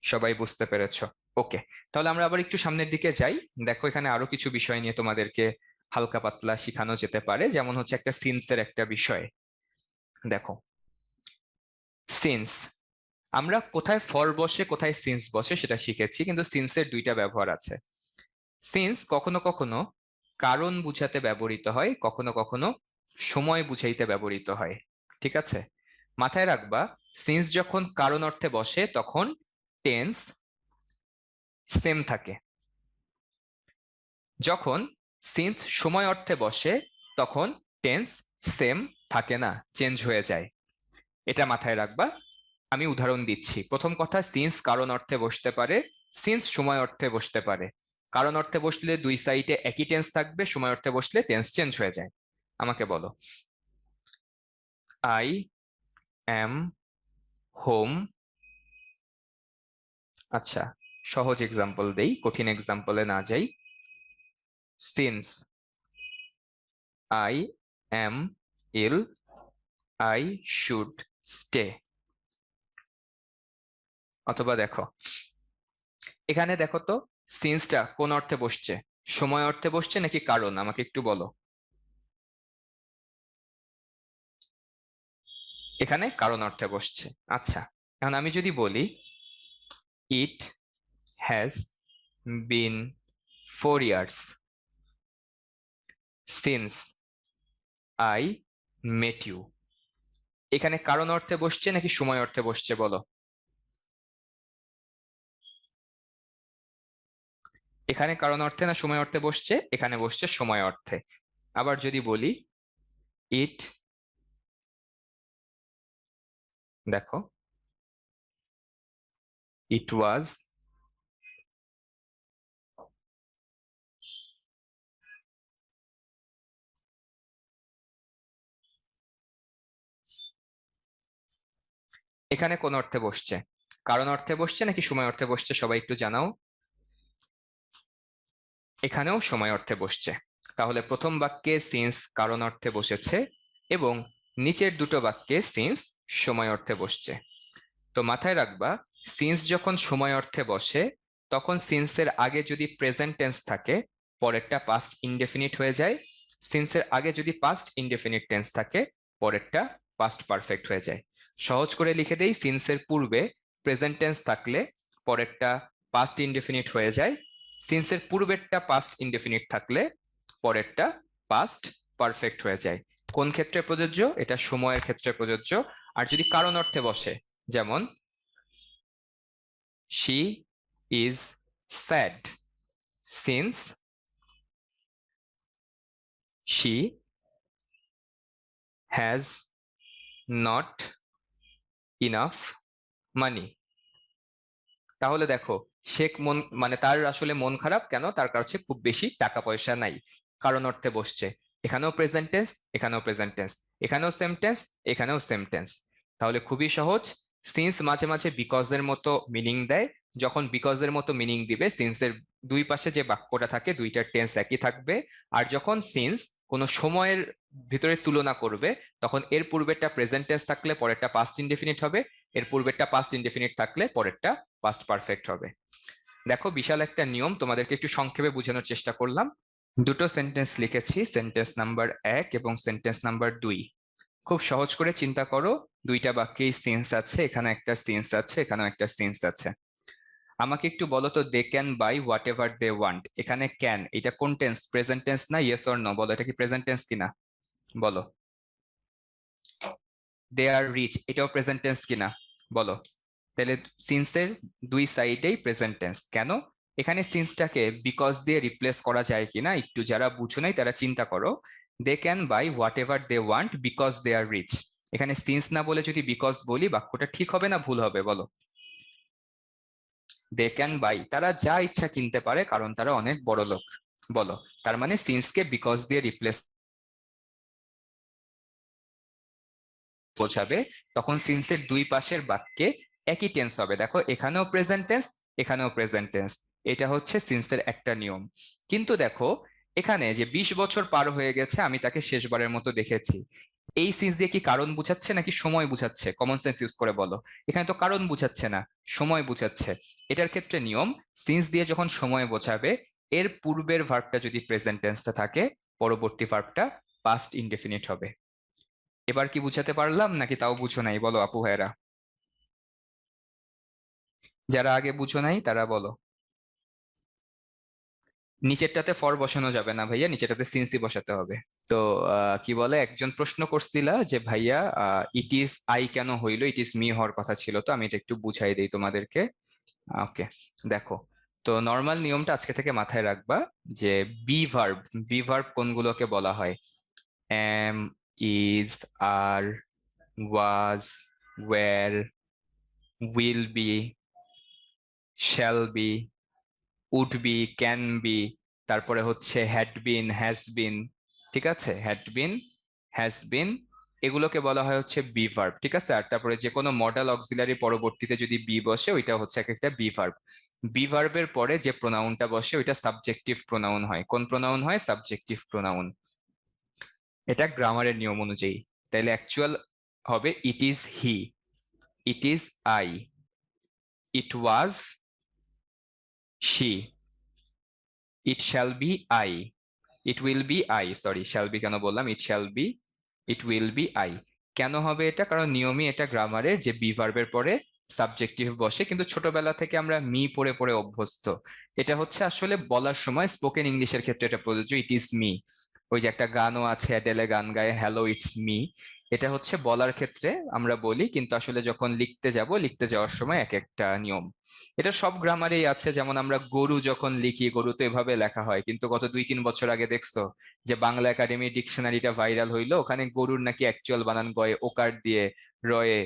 সবাই বুঝতে পেরেছো? ওকে, তাহলে আমরা আবার একটু সামনের দিকে যাই। দেখো এখানে আরো কিছু বিষয় নিয়ে তোমাদেরকে হালকা পাতলা শিখানো যেতে পারে, যেমন হচ্ছে একটা সিন্সের একটা বিষয়। দেখো, সিন্স, আমরা কোথায় ফর বসে কোথায় সিন্স বসে সেটা শিখেছি, কিন্তু সিন্সের দুইটা ব্যবহার আছে। সিন্স কখনো কখনো কারণ বুঝাতে ব্যবহৃত হয়, কখনো কখনো সময় বুঝাইতে ব্যবহৃত হয়, ঠিক আছে? মাথায় রাখবা, সিন্স যখন কারণ অর্থে বসে তখন টেন্স সেম থাকে। যখন সিন্স সময় অর্থে বসে তখন টেন্স সেম থাকে না, চেঞ্জ হয়ে যায়। এটা মাথায় রাখবা। আমি উদাহরণ দিচ্ছি। প্রথম কথা, সিন্স কারণ অর্থে বসতে পারে, সিন্স সময় অর্থে বসতে পারে। কারণ অর্থে বসলে দুই সাইডে একই টেন্স থাকবে, সময় অর্থে বসলে টেন্স চেঞ্জ হয়ে যায়। আমাকে বলো, আই অ্যাম হোম। আচ্ছা, সহজ এক্সাম্পল দেই, কঠিন এক্সাম্পলে না যাই। Since I am ill, I should stay. অথবা দেখো, এখানে দেখো তো, সিন্সটা কোন অর্থে বসছে? সময় অর্থে বসছে নাকি কারণ? আমাকে একটু বলো। এখানে কারণ অর্থে বসছে। আচ্ছা, এখন আমি যদি বলি it has been 4 years since I met you. এখানে কারণ অর্থে বসছে নাকি সময় অর্থে বসছে বলো? এখানে কারণ অর্থে না সময় অর্থে বসছে? এখানে বসছে সময় অর্থে। আবার যদি বলি ইট, দেখো, ইট ওয়াজ, এখানে কোন অর্থে বসছে? কারণ অর্থে বসছে নাকি সময় অর্থে বসছে? সবাই একটু জানাও। এখানেও সময় অর্থে বসছে। তাহলে প্রথম বাক্যে সিন্স কারণ অর্থে বসেছে এবং নিচের দুটো বাক্যে সিন্স সময় অর্থে বসছে। তো মাথায় রাখবা, সিন্স যখন সময় অর্থে বসে তখন সিন্সের আগে যদি প্রেজেন্ট টেন্স থাকে পরেরটা পাস্ট ইনডেফিনিট হয়ে যায়। সিন্সের আগে যদি পাস্ট ইনডেফিনিট টেন্স থাকে পরেরটা পাস্ট পারফেক্ট হয়ে যায়। সহজ করে লিখে দেই, সিন্সের পূর্বে প্রেজেন্ট টেন্স থাকলে পরেরটা পাস্ট ইনডেফিনিট হয়ে যায়। সিন্সের পূর্বেরটা পাস্ট ইনডেফিনিট থাকলে পরেরটা পাস্ট পারফেক্ট হয়ে যায়। কোন ক্ষেত্রে প্রযোজ্য? এটা সময়ের ক্ষেত্রে প্রযোজ্য। আর যদি কারণ অর্থে বসে, যেমন she is sad since she has not enough money। তাহলে দেখো, সে মন মানে তার আসলে মন খারাপ কেন? তার কাছে খুব বেশি টাকা পয়সা নাই। কারণ অর্থে বসছে। এখানেও প্রেজেন্ট টেন্স, এখানেও প্রেজেন্ট টেন্স, এখানেও সেম টেন্স, এখানেও সেম টেন্স। তাহলে খুবই সহজ। সিন্স মাঝে মাঝে বিকজ এর মতো মিনিং দেয়। যখন বিকজ এর মতো মিনিং দিবে, সিন্সের দুই পাশে যে বাক্যটা থাকে দুইটার টেন্স একই থাকবে। আর যখন সিন্স কোনো সময়ের ভিতরে তুলনা করবে তখন এর পূর্বেরটা প্রেজেন্ট টেন্স থাকলে পরেরটা পাস্ট ইনডেফিনিট হবে, এর পূর্বেরটা পাস্ট ইনডেফিনিট থাকলে পরেরটা পাস্ট পারফেক্ট হবে। দেখো, বিশাল একটা নিয়ম, তোমাদেরকে একটু সংক্ষেপে বোঝানোর চেষ্টা করলাম। দুটো সেন্টেন্স লিখেছি, সেন্টেন্স নাম্বার 1 এবং সেন্টেন্স নাম্বার 2। খুব সহজ করে চিন্তা করো, দুইটা বাক্যেই সিন্স আছে, এখানে একটা সিন্স আছে, এখানেও একটা সিন্স আছে। আমাকে একটু বলো তো, they can buy whatever they want. এখানে ক্যান, এটা কোন টেন্স? প্রেজেন্ট টেন্স না? ইয়েস অর নো বলো, এটা কি প্রেজেন্ট টেন্স কিনা বলো। দে আর রিচ, এটাও প্রেজেন্ট টেন্স কিনা বলো। তাহলে সিন্সের দুই সাইডেই প্রেজেন্ট টেন্স। কেন? এখানে সিন্সটাকে বিকজ দিয়ে রিপ্লেস করা যায় কিনা একটু যারা বুঝো নাই তারা চিন্তা করো। They can buy whatever they want because they are rich. এখানে সিন্স না বলে যদি বিকজ বলি বাক্যটা ঠিক হবে না ভুল হবে বলো? দে ক্যান বাই, তারা যা ইচ্ছা কিনতে পারে কারণ তারা অনেক বড় লোক বলো। তার মানে সিন্সকে বিকজ দিয়ে রিপ্লেস বোঝাবে, তখন সিন্সের দুই পাশের বাক্যে একই টেন্স হবে। দেখো, এখানেও প্রেজেন্ট টেন্স, এখানেও প্রেজেন্ট টেন্স। এটা হচ্ছে সিন্সের একটা নিয়ম। কিন্তু দেখো, এখানে যে 20 বছর পার হয়ে গেছে আমি তাকে শেষবারের মতো দেখেছি, এই সিন্স দিয়ে কি কারণ বুঝাচ্ছে নাকি সময় বুঝাচ্ছে? কমন সেন্স ইউজ করে বলো। এখানে তো কারণ বুঝাচ্ছে না, সময় বুঝাচ্ছে। এটার ক্ষেত্রে নিয়ম, সিন্স দিয়ে যখন সময় বোঝাবে এর পূর্বের ভার্বটা যদি প্রেজেন্ট টেন্সে থাকে পরবর্তী ভার্বটা পাস্ট ইনডেফিনিট হবে। এবার কি বুঝাতে পারলাম নাকি তাও বুঝো নাই বলো আপু ভাইরা? যারা আগে বুঝো নাই তারা বলো। নিচেরটাতে ফর বসানো যাবে না ভাইয়া, নিচেরটাতে সিন্সি বসাতে হবে। তো কি বলে, একজন প্রশ্ন করছিলা যে ভাইয়া ইট ইজ আই কেন হইলো? ইট ইজ মি হওয়ার কথা ছিল। তো আমি এটা একটু বুঝাই দিই তোমাদেরকে। ওকে, দেখো, তো নর্মাল নিয়মটা আজকে থেকে মাথায় রাখবা যে বি ভার্ব, বি ভার্ব কোনগুলোকে বলা হয়। am, is, are, was, were, will be, shall be, would be, can be, তারপরে হচ্ছে হ্যাড বিন, হ্যাজ বিন। ঠিক আছে, হ্যাড বিন, হ্যাজ বিন, এগুলোকে বলা হয় হচ্ছে বি ভার্ব। ঠিক আছে, আর তারপরে যে কোনো মডাল অক্সিলারি পরবর্তীতে যদি বি বসে ওইটা হচ্ছে এক একটা বি ভার্ব। বি ভার্বের পরে যে প্রোনাউনটা বসে ওইটা সাবজেক্টিভ প্রোনাউন হয়। কোন প্রোনাউন হয়? Subjective pronoun. এটা গ্রামারের নিয়ম অনুযায়ী। তাইলে অ্যাকচুয়াল হবে it is he, it is I, it was she, it shall be I, it will be I. Sorry, shall be কেন বললাম? ইট shall be, it will be I. কেন হবে এটা? কারণ নিয়মই এটা গ্রামারের, যে বি ভার্বের পরে সাবজেক্টিভ বসে। কিন্তু ছোটবেলা থেকে আমরা মি পড়ে পড়ে অভ্যস্ত। এটা হচ্ছে আসলে বলার সময় স্পোকেন ইংলিশের ক্ষেত্রে এটা প্রযোজ্য, ইট ইজ মি। ওই যে একটা গানও আছে, অ্যাডেলে গান গায়, হ্যালো ইটস মি। এটা হচ্ছে বলার ক্ষেত্রে আমরা বলি, কিন্তু আসলে যখন লিখতে যাব, লিখতে যাওয়ার সময় এক একটা নিয়ম। এটা সব গ্রামারেই আছে। যেমন আমরা গরু যখন লিখি, গরু তো এভাবে লেখা হয়, কিন্তু গত 2-3 বছর আগে দেখছো যে বাংলা একাডেমি ডিকশনারিটা ভাইরাল হইলো, ওখানে গরুর নাকি অ্যাকচুয়াল বানান গয়ে ওকার দিয়ে, রয়ে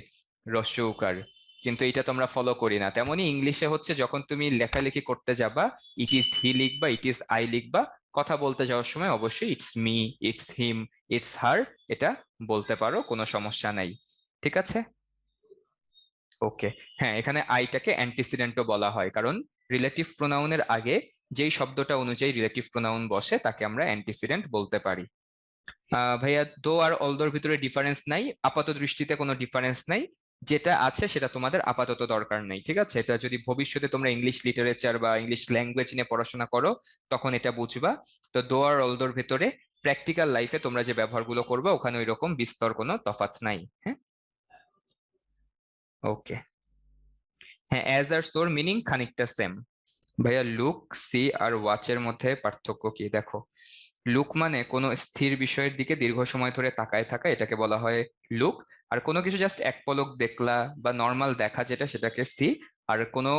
রস্য উকার। কিন্তু এটা তোমরা ফলো করি না। তেমনি ইংলিশে হচ্ছে যখন তুমি লেখালেখি করতে যাবা, ইট ইজ হি লিখবা, ইট ইজ আই লিখবা। কথা বলতে যাওয়ার সময় অবশ্যই it's me, it's him, it's her, এটা বলতে পারো, কোনো সমস্যা নাই। ঠিক আছে, ওকে। হ্যাঁ, এখানে আইটাকে অ্যান্টিসিডেন্টও বলা হয়, কারণ রিলেটিভ প্রোনাউনের আগে যেই শব্দটা অনুযায়ী রিলেটিভ প্রোনাউন বসে তাকে আমরা অ্যান্টিসিডেন্ট বলতে পারি। ভাইয়া, দো আর অলদোর ভিতরে ডিফারেন্স নাই, আপাত দৃষ্টিতে কোনো ডিফারেন্স নাই। যেটা আছে সেটা তোমাদের আপাতত দরকার নেই। ঠিক আছে, এটা যদি ভবিষ্যতে তোমরা ইংলিশ লিটারেচার বা ইংলিশ ল্যাঙ্গুয়েজ নিয়ে পড়াশোনা করো তখন এটা বুঝবা। তো দো আর অলদোর ভিতরে প্র্যাকটিক্যাল লাইফে তোমরা যে ব্যবহারগুলো করবে ওখানে ওই রকম বিস্তর কোনো তফাৎ নাই। হ্যাঁ, ওকে। হ্যাঁ, অ্যাজ আর সোর মিনিং খানিকটা সেম। ভাইয়া, লুক, সি আর ওয়াচের মধ্যে পার্থক্য কি? দেখো, লুক মানে কোনো স্থির বিষয়ের দিকে দীর্ঘ সময় ধরে তাকায় থাকা, এটাকে বলা হয় লুক। আর কোনো কিছু জাস্ট এক পলক দেখলা বা নর্মাল দেখা যেটা, সেটাকে সি। আর কোনো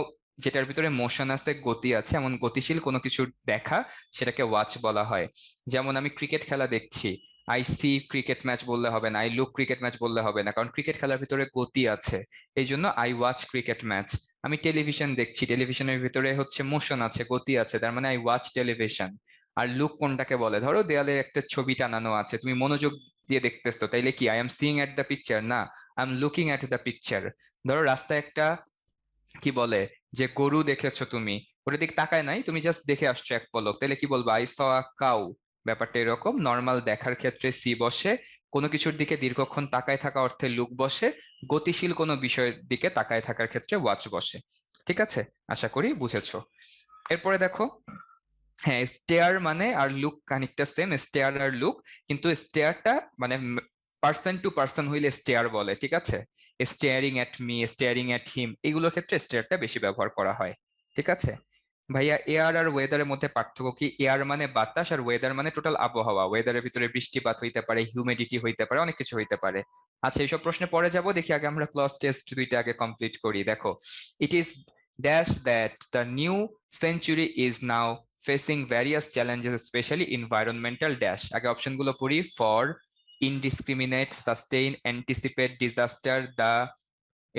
যেটার ভিতরে মোশন আছে, গতি আছে, এমন গতিশীল কোনো কিছু দেখা, সেটাকে ওয়াচ বলা হয়। যেমন আমি ক্রিকেট খেলা দেখছি, আই সি ক্রিকেট ম্যাচ বললে হবে না, আই লুক ক্রিকেট ম্যাচ বললে হবে না, কারণ ক্রিকেট খেলার ভিতরে গতি আছে। এই জন্য আই ওয়াচ ক্রিকেট ম্যাচ। আমি টেলিভিশন দেখছি, টেলিভিশনের ভিতরে হচ্ছে মোশন আছে, গতি আছে, তার মানে আই ওয়াচ টেলিভিশন। আর লুক কোনটাকে বলে? ধরো দেয়ালে একটা ছবি টানানো আছে, তুমি মনোযোগ দিয়ে দেখতেছো, তাইলে কি I am seeing at the picture? না, I am looking at the picture. ধরো রাস্তায় একটা, কি বলে, যে গরু দেখেছো তুমি, ওটার দিকে তাকায় নাই, তুমি জাস্ট দেখে আসছো এক পলক, তাহলে কি বলবো? I saw a cow. ব্যাপারটা এরকম, নর্মাল দেখার ক্ষেত্রে সি বসে, কোনো কিছুর দিকে দীর্ঘক্ষণ তাকায় থাকা অর্থে লুক বসে, গতিশীল কোনো বিষয়ের দিকে তাকায় থাকার ক্ষেত্রে ওয়াচ বসে। ঠিক আছে, আশা করি বুঝেছো। এরপরে দেখো, হ্যাঁ, স্টেয়ার মানে আর লুক খানিকটা সেম, স্টেয়ার আর লুক। কিন্তু স্টেয়ারটা মানে পার্সন টু পার্সন হইলে স্টেয়ার বলে। ঠিক আছে, স্টেয়ারিং এট মি, স্টেয়ারিং এট হিম, এগুলোর ক্ষেত্রে স্টেয়ারটা বেশি ব্যবহার করা হয়। ঠিক আছে ভাইয়া, এয়ার আর ওয়েদারের মধ্যে পার্থক্য কি? এয়ার মানে বাতাস, আর ওয়েদার মানে টোটাল আবহাওয়া। ওয়েদারের ভিতরে বৃষ্টিপাত হইতে পারে, হিউমিডিটি হইতে পারে, অনেক কিছু হইতে পারে। আচ্ছা, এইসব প্রশ্নে পরে যাব, দেখি আগে আমরা ক্লজ টেস্ট দুইটা আগে কমপ্লিট করি। দেখো, it is dash that the new century is now facing various challenges specially environmental dash. আগে অপশনগুলো পড়ি। For, indiscriminate, sustain, anticipate disaster, the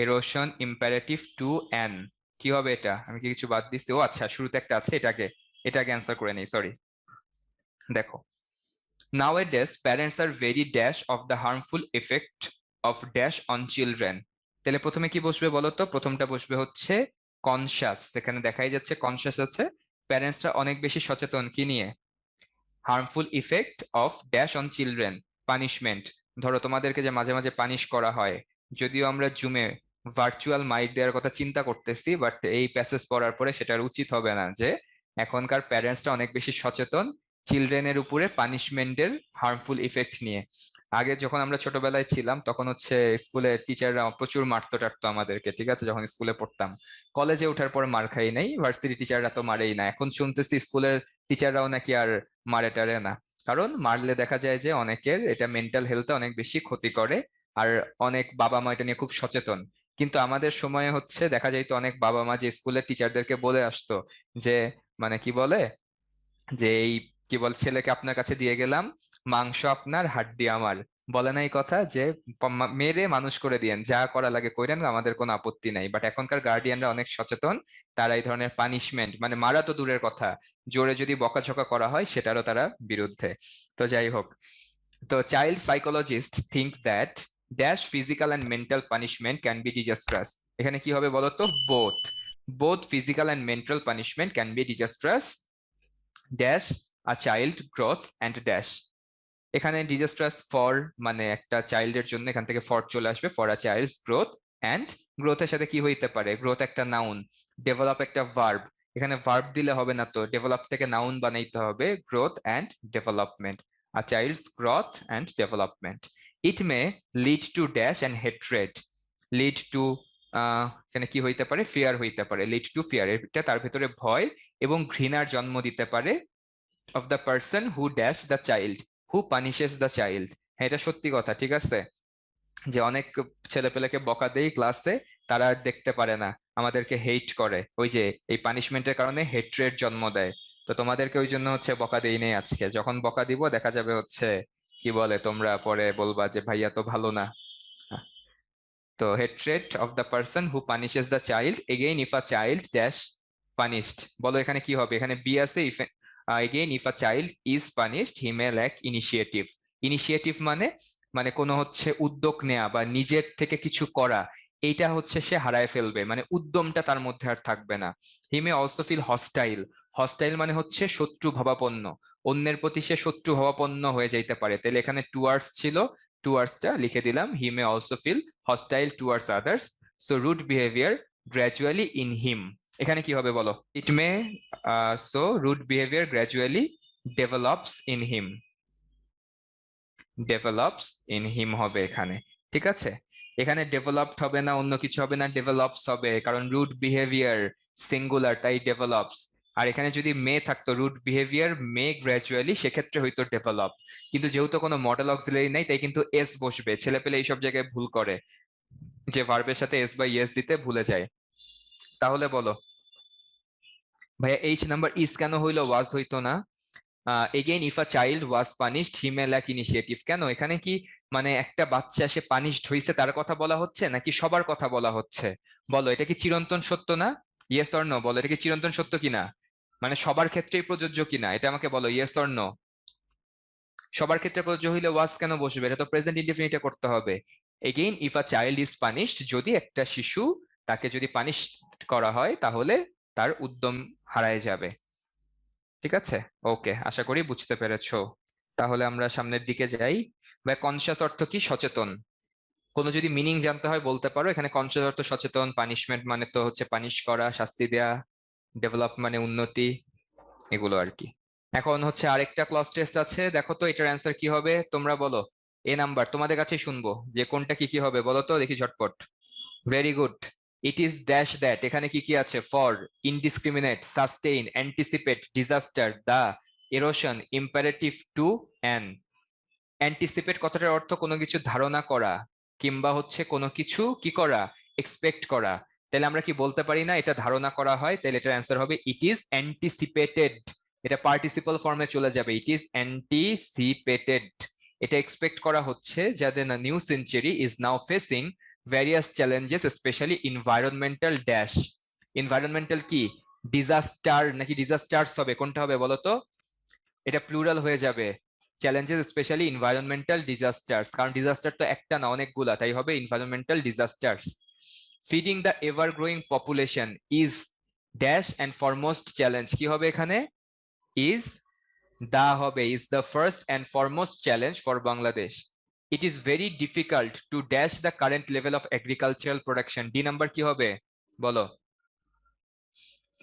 erosion, imperative to an. কি হবে এটা? আমি কি কিছু বাদ দিচ্ছি? ও আচ্ছা, শুরুতে একটা আছে, এটাকে অ্যান্সার করে নেই, সরি। দেখো, nowadays parents are very dash of the harmful effect of dash on children। তাহলে প্রথমে কি বসবে বলো তো? প্রথমটা বসবে হচ্ছে কনসাস। এখানে দেখাই যাচ্ছে কনসাস আছে। প্যারেন্টসরা অনেক বেশি সচেতন কি নিয়ে? Harmful effect of dash on children, punishment. ধরো তোমাদেরকে যে মাঝে মাঝে পানিশ করা হয়, যদিও আমরা জুমে ভার্চুয়াল মাইক দেওয়ার কথা চিন্তা করতেছি, বাট এই প্যাসেজ পড়ার পরে সেটার উচিত হবে না, যে এখনকার প্যারেন্টসরা অনেক বেশি সচেতন চিলড্রেনের উপরে পানিশমেন্টের হার্মফুল ইফেক্ট নিয়ে। আগে যখন আমরা ছোটবেলায় ছিলাম তখন হচ্ছে স্কুলে টিচাররা প্রচুর মারতো টারতো আমাদেরকে। ঠিক আছে, যখন স্কুলে পড়তাম। কলেজে ওঠার পর মার খাই নাই, ভার্সিটি টিচাররা তো মারেই না। এখন শুনতেছি স্কুলের টিচাররাও নাকি আর মারে টারে না। কারণ মারলে দেখা যায় যে অনেকের এটা মেন্টাল হেলথে অনেক বেশি ক্ষতি করে। আর অনেক বাবা মা এটা নিয়ে খুব সচেতন। কিন্তু আমাদের সময়ে হচ্ছে দেখা যাইতো অনেক বাবা মা যে স্কুলের টিচারদেরকে বলে আসতো যে, মানে কি বলে, যে এই কি বল, ছেলেকে আপনার কাছে দিয়ে গেলাম, মাংস আপনার হাড্ডি আমার। বলে না এই কথা যে মেরে মানুষ করে দিয়েন, যা করা লাগে কইরেন, আমাদের কোনো আপত্তি নাই। বাট এখনকার গার্ডিয়ানরা অনেক সচেতন, তারা এই ধরনের পানিশমেন্ট, মানে মারা তো দূরের কথা, জোরে যদি বকাঝকা করা হয় সেটারও তারা বিরুদ্ধে। তো যাই হোক, তো child psychologist think that dash physical and mental punishment can be disastrous. এখানে কি হবে বলতো, both both physical and mental punishment can be disastrous dash a child growth and dash. এখানে ডিজাস্ট্রাস ফর মানে একটা চাইল্ডের জন্য, এখান থেকে ফর চলে আসবে, for a child's growth. And গ্রোথের সাথে কি হইতে পারে, গ্রোথ একটা নাউন, ডেভেলপ একটা ভার্ব, এখানে ভার্ব দিলে হবে না, তো ডেভেলপ থেকে নাউন বানাইতে হবে, growth and development, a child's growth and development. It may lead to dash and hatred, lead to এখানে কি হইতে পারে, ফিয়ার হইতে পারে, লিড টু ফিয়ার, এটা তার ভেতরে ভয় এবং ঘৃণার জন্ম দিতে পারে, of the person who dash the child, who punishes the child. হ্যাঁ, এটা সত্যি কথা, ঠিক আছে, যে অনেক ছেলেপেলেকে বকা দেই ক্লাসে, তারা আর দেখতে পারে না, আমাদেরকে হেট করে, ওই যে এই পানিশমেন্টের কারণে হেট্রেড জন্ম দেয়। তো তোমাদেরকে ওই জন্য হচ্ছে বকা দেই নেই আজকে, যখন বকা দিব দেখা যাবে হচ্ছে কি বলে, তোমরা পরে বলবা যে ভাইয়া তো ভালো না। তো hatred of the person who punishes the child, again if a child dash punished, বলো এখানে কি হবে, এখানে বি আছে, if again if a child is punished he may lack initiative. Initiative মানে মানে কোনো হচ্ছে উদ্যোগ নেওয়া বা নিজের থেকে কিছু করা, এইটা হচ্ছে সে হারায় ফেলবে, মানে উদ্যমটা তার মধ্যে আর থাকবে না। He may also feel hostile, hostile মানে হচ্ছে শত্রু ভাবাপন্ন, অন্যের প্রতি সে শত্রু ভাবাপন্ন হয়ে যাইতে পারে, তাহলে এখানে টুয়ার্ডস ছিল, টুয়ার্ডসটা লিখে দিলাম, he may also feel hostile towards others, so rude behavior gradually in him। এখানে কি হবে বলো, it may so rude behavior gradually develops in him, develops in him হবে এখানে, ঠিক আছে। এখানে ডেভেলপড হবে না, অন্য কিছু হবে না, ডেভেলপস হবে, কারণ রুড বিহেভিয়ার সিঙ্গুলার, তাই ডেভেলপস। আর এখানে যদি মে থাকতো, রুড বিহেভিয়ার মে গ্র্যাজুয়ালি, সেক্ষেত্রে হয়তো ডেভেলপ, কিন্তু যেহেতু কোনো মডেল অক্সিলারি নাই, তাই কিন্তু এস বসবে, ছেলে পেলে এইসব জায়গায় ভুল করে, যে ভার্বের সাথে এস বা ইয়েস দিতে ভুলে যায়। তাহলে বলো ভাইয়া, এইচ নাম্বার ইজ কেন হইলো, ওয়াজ হইতো না? Again if a child was punished he may lack initiative, কেন এখানে কি মানে একটা বাচ্চা সে পানিশড হইছে তার কথা বলা হচ্ছে নাকি সবার কথা বলা হচ্ছে? বলো, এটা কি চিরন্তন সত্য না? ইয়েস অর নো, বলো এটা কি চিরন্তন সত্য কিনা, মানে সবার ক্ষেত্রেই প্রযোজ্য কিনা, এটা আমাকে বলো, ইয়েস অর নো। সবার ক্ষেত্রে প্রযোজ্য হইলে ওয়াজ কেন বসবে, এটা তো প্রেজেন্ট ইনডিফিনিটে করতে হবে। Again if a child is punished, যদি একটা শিশু, তাকে যদি পানিশ করা হয় তাহলে তার উদ্যম হারায় যাবে, ঠিক আছে। ওকে, আশা করি বুঝতে পেরেছো। তাহলে আমরা সামনের দিকে যাই। বা কনসিয়াস অর্থ কি, সচেতন, কোনো যদি মিনিং জানতে হয় বলতে পারো। এখানে কনসিয়াস অর্থ সচেতন, পানিশমেন্ট মানে তো হচ্ছে পানিশ করা, শাস্তি দেয়া, ডেভেলপ মানে উন্নতি, এগুলো আর কি। এখন হচ্ছে আরেকটা ক্লজ টেস্ট আছে, দেখো তো এটার অ্যান্সার কি হবে, তোমরা বলো। এ নাম্বার তোমাদের কাছে শুনবো, যে কোনটা কি কি হবে বলো তো দেখি ঝটপট। Very good, it is dash that, এখানে কি কি আছে, for, indiscriminate, sustain, anticipate, disaster, the, erosion, imperative to, an. Anticipate কথাটার অর্থ কোনো কিছু ধারণা করা, কিংবা হচ্ছে কোনো কিছু কি করা, এক্সপেক্ট করা। তাহলে আমরা কি বলতে পারি না এটা ধারণা করা হয়, তাহলে এটার অ্যান্সার হবে ইট ইজ অ্যান্টিসিপেটেড, এটা পার্টিসিপল ফর্মে চলে যাবে, ইট ইজ অ্যান্টিসিপেটেড। এটা এক্সপেক্ট করা হচ্ছে যাদের new century is now facing various challenges specially environmental dash. Environmental কি, ডিজাস্টার নাকি ডিজাস্টার্স হবে, কোনটা হবে বলো তো? এটা প্লুরাল হয়ে যাবে, চ্যালেঞ্জেস স্পেশালি এনভায়রনমেন্টাল ডিজাস্টার্স, কারণ ডিজাস্টার তো একটা না অনেকগুলা, তাই হবে environmental disasters. Feeding the ever growing population is dash and foremost challenge, কি হবে এখানে, ইজ দা হবে, is the first and foremost challenge for Bangladesh. It is very difficult to dash the current level of agricultural production, D number কি হবে বলো।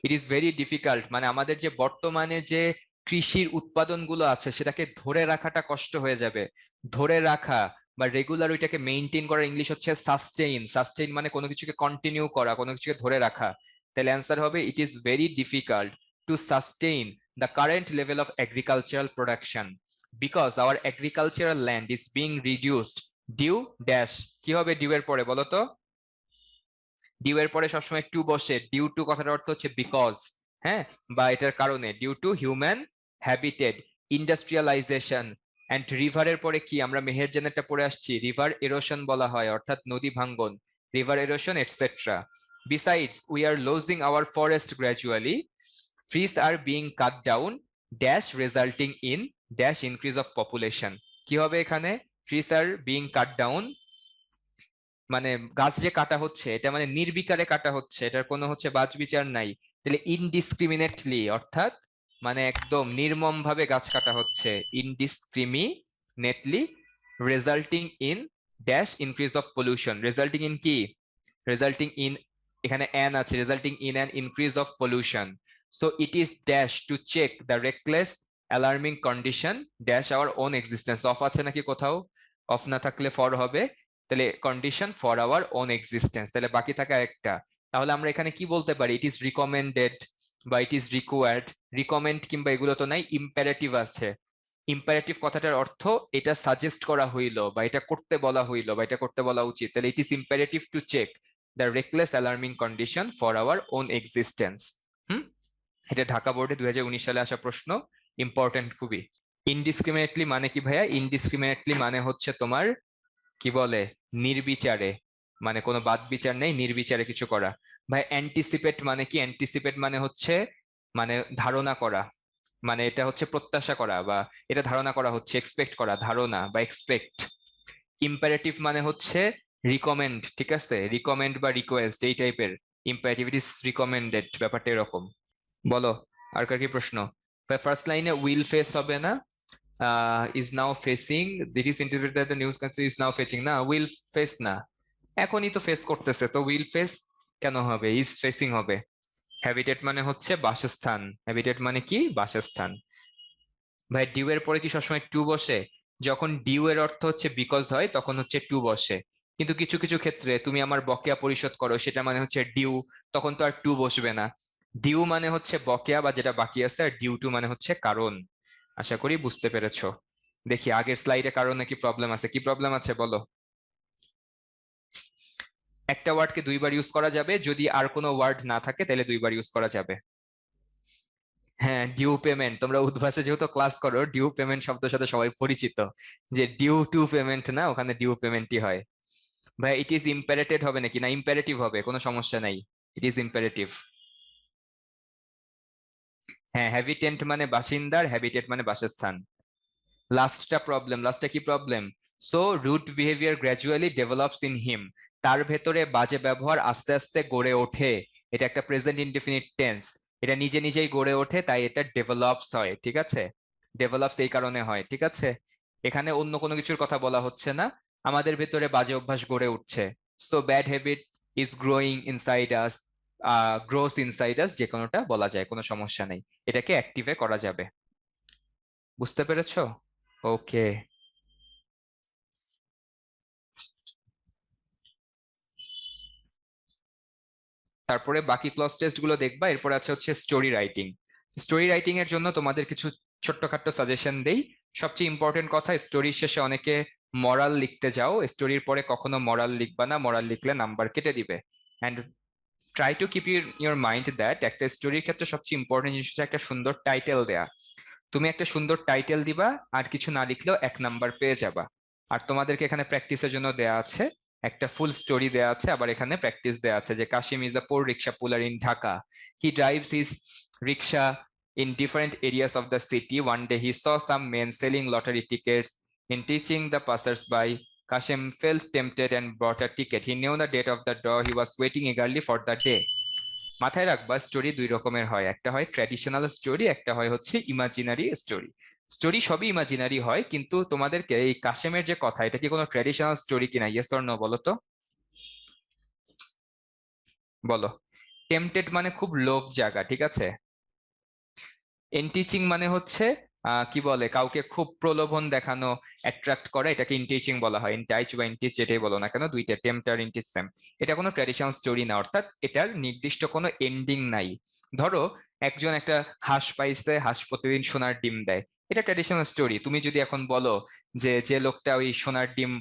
ইট is very difficult মানে আমাদের যে বর্তমানে যে কৃষির উৎপাদনগুলো আছে সেটাকে ধরে রাখাটা কষ্ট হয়ে যাবে। ধরে রাখা বা রেগুলার ওইটাকে মেইনটেইন করার ইংলিশ হচ্ছে সাস্টেইন। সাস্টেইন মানে কোনো কিছুকে কন্টিনিউ করা, কোনো কিছুকে ধরে রাখা। তাহলে অ্যান্সার হবে it is very difficult to sustain the current level of agricultural production because our agricultural land is being reduced due dash. কি হবে ডিউ এর পরে বলো তো? ডিউ এর পরে সবসময় টু বসে, ডিউ টু কথার অর্থ হচ্ছে বিকজ, হ্যাঁ, বা এটার কারণে, due to human habitat. Industrialization and রিভারের পরে কি আমরা মেহেরজানেরটা পড়ে আসছি, রিভার এরোশন বলা হয়, অর্থাৎ নদী ভাঙ্গন, river erosion etcetera. Besides, we are losing our forest gradually. Trees are being cut down, dash resulting in dash increase of population. কি হবে এখানে? Trees are being cut down মানে গাছ যে কাটা হচ্ছে এটা মানে নির্বিকারে কাটা হচ্ছে, এটার কোনো হচ্ছে বাছ বিচার নাই। তাহলে ইনডিসক্রিমিনেটলি অর্থাৎ মানে একদম নির্মম ভাবে গাছ কাটা হচ্ছে, indiscriminately, resulting in dash increase of pollution. Resulting in কি? রেজাল্টিং ইন, এখানে অ্যান আছে, resulting in an increase of pollution. So it is dash to check the reckless alarming condition dash our own existence. Of আছে নাকি কোথাও? Of না থাকলে for হবে, তাহলে condition for our own existence, তাহলে বাকি থাকে আরেকটা। তাহলে আমরা এখানে কি বলতে পারি? ইট ইজ রিকমেন্ডেড বা ইট ইজ রিকোয়ার্ড। রিকমেন্ড কিংবা এগুলো তো নাই, ইম্পারেটিভ আছে। ইম্পারেটিভ কথাটার অর্থ এটা সাজেস্ট করা হইলো বা এটা করতে বলা হইলো বা এটা করতে বলা উচিত, তাহলে it is imperative to check the reckless alarming condition for our own existence. এটা ঢাকা বোর্ডে 2019 সালে আসা প্রশ্ন, ইম্পর্টেন্ট খুবই। ইনডিসক্রিমিনেটলি মানে কি ভাইয়া? ইনডিসক্রিমিনেটলি মানে হচ্ছে তোমার কি বলে, নির্বিচারে, মানে কোনো বাদ বিচার নেই, নির্বিচারে কিছু করা। ভাই অ্যান্টিসিপেট মানে কি? অ্যান্টিসিপেট মানে হচ্ছে মানে ধারণা করা, মানে এটা হচ্ছে প্রত্যাশা করা বা এটা ধারণা করা হচ্ছে, এক্সপেক্ট করা, ধারণা বা এক্সপেক্ট। ইম্পারেটিভ মানে হচ্ছে রিকমেন্ড, ঠিক আছে, রিকমেন্ড বা রিকোয়েস্ট এই টাইপের। ইম্পারেটিভ, ইট ইজ রিকমেন্ডেড, ব্যাপারটা এরকম। বলো আর কার কি প্রশ্ন? ফার্স্ট লাইনে উইল ফেস হবে না, is now facing, it is interpreted that the news country is now facing, না will face না, এখনই তো ফেস করতেছে, তো will face কেন হবে? is facing হবে। হ্যাবিটেট মানে হচ্ছে বাসস্থান, হ্যাবিটেট মানে কি? বাসস্থান। ভাই ডিউ এর পরে কি সবসময় টু বসে? যখন ডিউ এর অর্থ হচ্ছে বিকজ হয় তখন হচ্ছে টু বসে, কিন্তু কিছু কিছু ক্ষেত্রে তুমি আমার বকেয়া পরিশোধ করো সেটা মানে হচ্ছে ডিউ, তখন তো আর টু বসবে না। ডিউ মানে হচ্ছে বকেয়া বা যেটা বাকি আছে, আর ডিউ টু মানে হচ্ছে কারণ। আশা করি বুঝতে পেরেছো। দেখি আগের স্লাইডে কারণে কি প্রবলেম আছে, কি প্রবলেম আছে বলো। একটা ওয়ার্ডকে দুইবার ইউজ করা যাবে, যদি আর কোনো ওয়ার্ড না থাকে তাহলে দুইবার ইউজ করা যাবে। হ্যাঁ, ডিউ পেমেন্ট, তোমরা উদ্ভাসে যেহেতু ক্লাস করো, ডিউ পেমেন্ট শব্দের সাথে সবাই পরিচিত, যে ডিউ টু পেমেন্ট না, ওখানে ডিউ পেমেন্টই হয়। ভাই ইট ইজ ইম্পারেটেড হবে নাকি? না ইম্পারেটিভ হবে, কোনো সমস্যা নাই, ইট ইজ ইম্পারেটিভ। হ্যাঁ, হ্যাবিটেন্ট মানে বাসিন্দার, হ্যাবিটেট মানে বাসস্থান। লাস্টটা প্রবলেম, লাস্টটা কি problem? So rude behaviour gradually develops in him, তার ভেতরে বাজে ব্যবহার আস্তে আস্তে গড়ে ওঠে। এটা একটা প্রেজেন্ট ইনডিফিনিট টেন্স, এটা নিজে নিজেই গড়ে ওঠে, তাই এটা ডেভেলপস হয়, ঠিক আছে, ডেভেলপস এই কারণে হয়, ঠিক আছে। এখানে অন্য কোনো কিছুর কথা বলা হচ্ছে না, আমাদের ভেতরে বাজে অভ্যাস গড়ে উঠছে। So bad habit is growing inside us, grows inside us, যে কোনোটা বলা যায়, কোনো সমস্যা নেই, এটাকে অ্যাক্টিভে করা যাবে। বুঝতে পেরেছো? ওকে। তারপরে বাকি ক্লজ টেস্ট গুলো দেখবা, এরপর আছে হচ্ছে স্টোরি রাইটিং। স্টোরি রাইটিং এর জন্য তোমাদের কিছু ছোট্টখাট্ট সাজেশন দেই। সবচেয়ে ইম্পর্টেন্ট কথা, স্টোরির শেষে অনেকে মরাল লিখতে যাও, স্টোরির পরে কখনো মরাল লিখবা না, মরাল লিখলে নাম্বার কেটে দিবে। And try to keep your mind that একটা স্টোরির ক্ষেত্রে সবচেয়ে ইম্পর্টেন্ট জিনিস হচ্ছে একটা সুন্দর টাইটেল দেয়া। তুমি একটা সুন্দর টাইটেল দিবা, আর কিছু না লিখলেও 1 নাম্বার পেয়ে যাবা। আর তোমাদেরকে এখানে প্র্যাকটিসের জন্য দেয়া আছে একটা ফুল স্টোরি দেয়া আছে, আবার এখানে প্র্যাকটিস দেয়া আছে যে Kashim is a poor rickshaw puller in Dhaka, he drives his rickshaw in different areas of the city. One day he saw some men selling lottery tickets. In teaching the passers-by, Kashim felt tempted and bought a ticket. He knew the date of the draw. He was waiting eagerly for the day. মাথায় রাখবা story দুই রকমের হয়, একটা হয় traditional story, একটা হয় হচ্ছে ইমাজিনারি স্টোরি। স্টোরি সবই ইমাজিনারি হয়, কিন্তু তোমাদেরকে এই কাশেমের যে কথা, এটা কি কোনো ট্র্যাডিশনাল স্টোরি কিনা, ইয়েস অর নো বলো তো, বলো। টেম্পটেড মানে খুব লোভ জায়গা, ঠিক আছে। এনটিচিং মানে হচ্ছে কি বলে, কাউকে খুব প্রলোভন দেখানো, অ্যাট্রাক্ট করা, এটাকে ইনটিচিং বলা হয়। ইনটাইচ বা ইনটিচ যেটাই বলো না কেন, দুইটা টেম্পট আর ইনটিচ সেম। এটা কোনো ট্র্যাডিশনাল স্টোরি না, অর্থাৎ এটার নির্দিষ্ট কোনো এন্ডিং নাই। ধরো একজন একটা হাঁস পাইছে, হাঁস প্রতিদিন সোনার ডিম দেয়, এটা ট্র্যাডিশনাল স্টোরি। তুমি যদি এখন বলো যে যে লোকটা ওই সোনার ডিম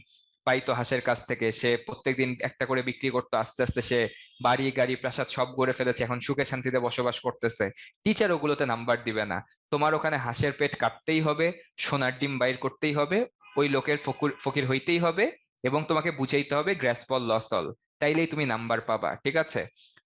পাইতো হাঁসের কাছ থেকে, সে প্রত্যেকদিন একটা করে বিক্রি করতো, আস্তে আস্তে সে বাড়ি গাড়ি প্রাসাদ সব গড়ে ফেলেছে, এখন সুখে শান্তিতে বসবাস করতেছে। টিচার ওগুলোতে নাম্বার দিবে না। তোমার ওখানে হাঁসের পেট কাটতেই হবে, সোনার ডিম বাইর করতেই হবে, ওই লোকের ফকির হইতেই হবে, এবং তোমাকে বুঝাইতে হবে গ্র্যাসপল লসল, তাইলেই তুমি নাম্বার পাবা, ঠিক আছে?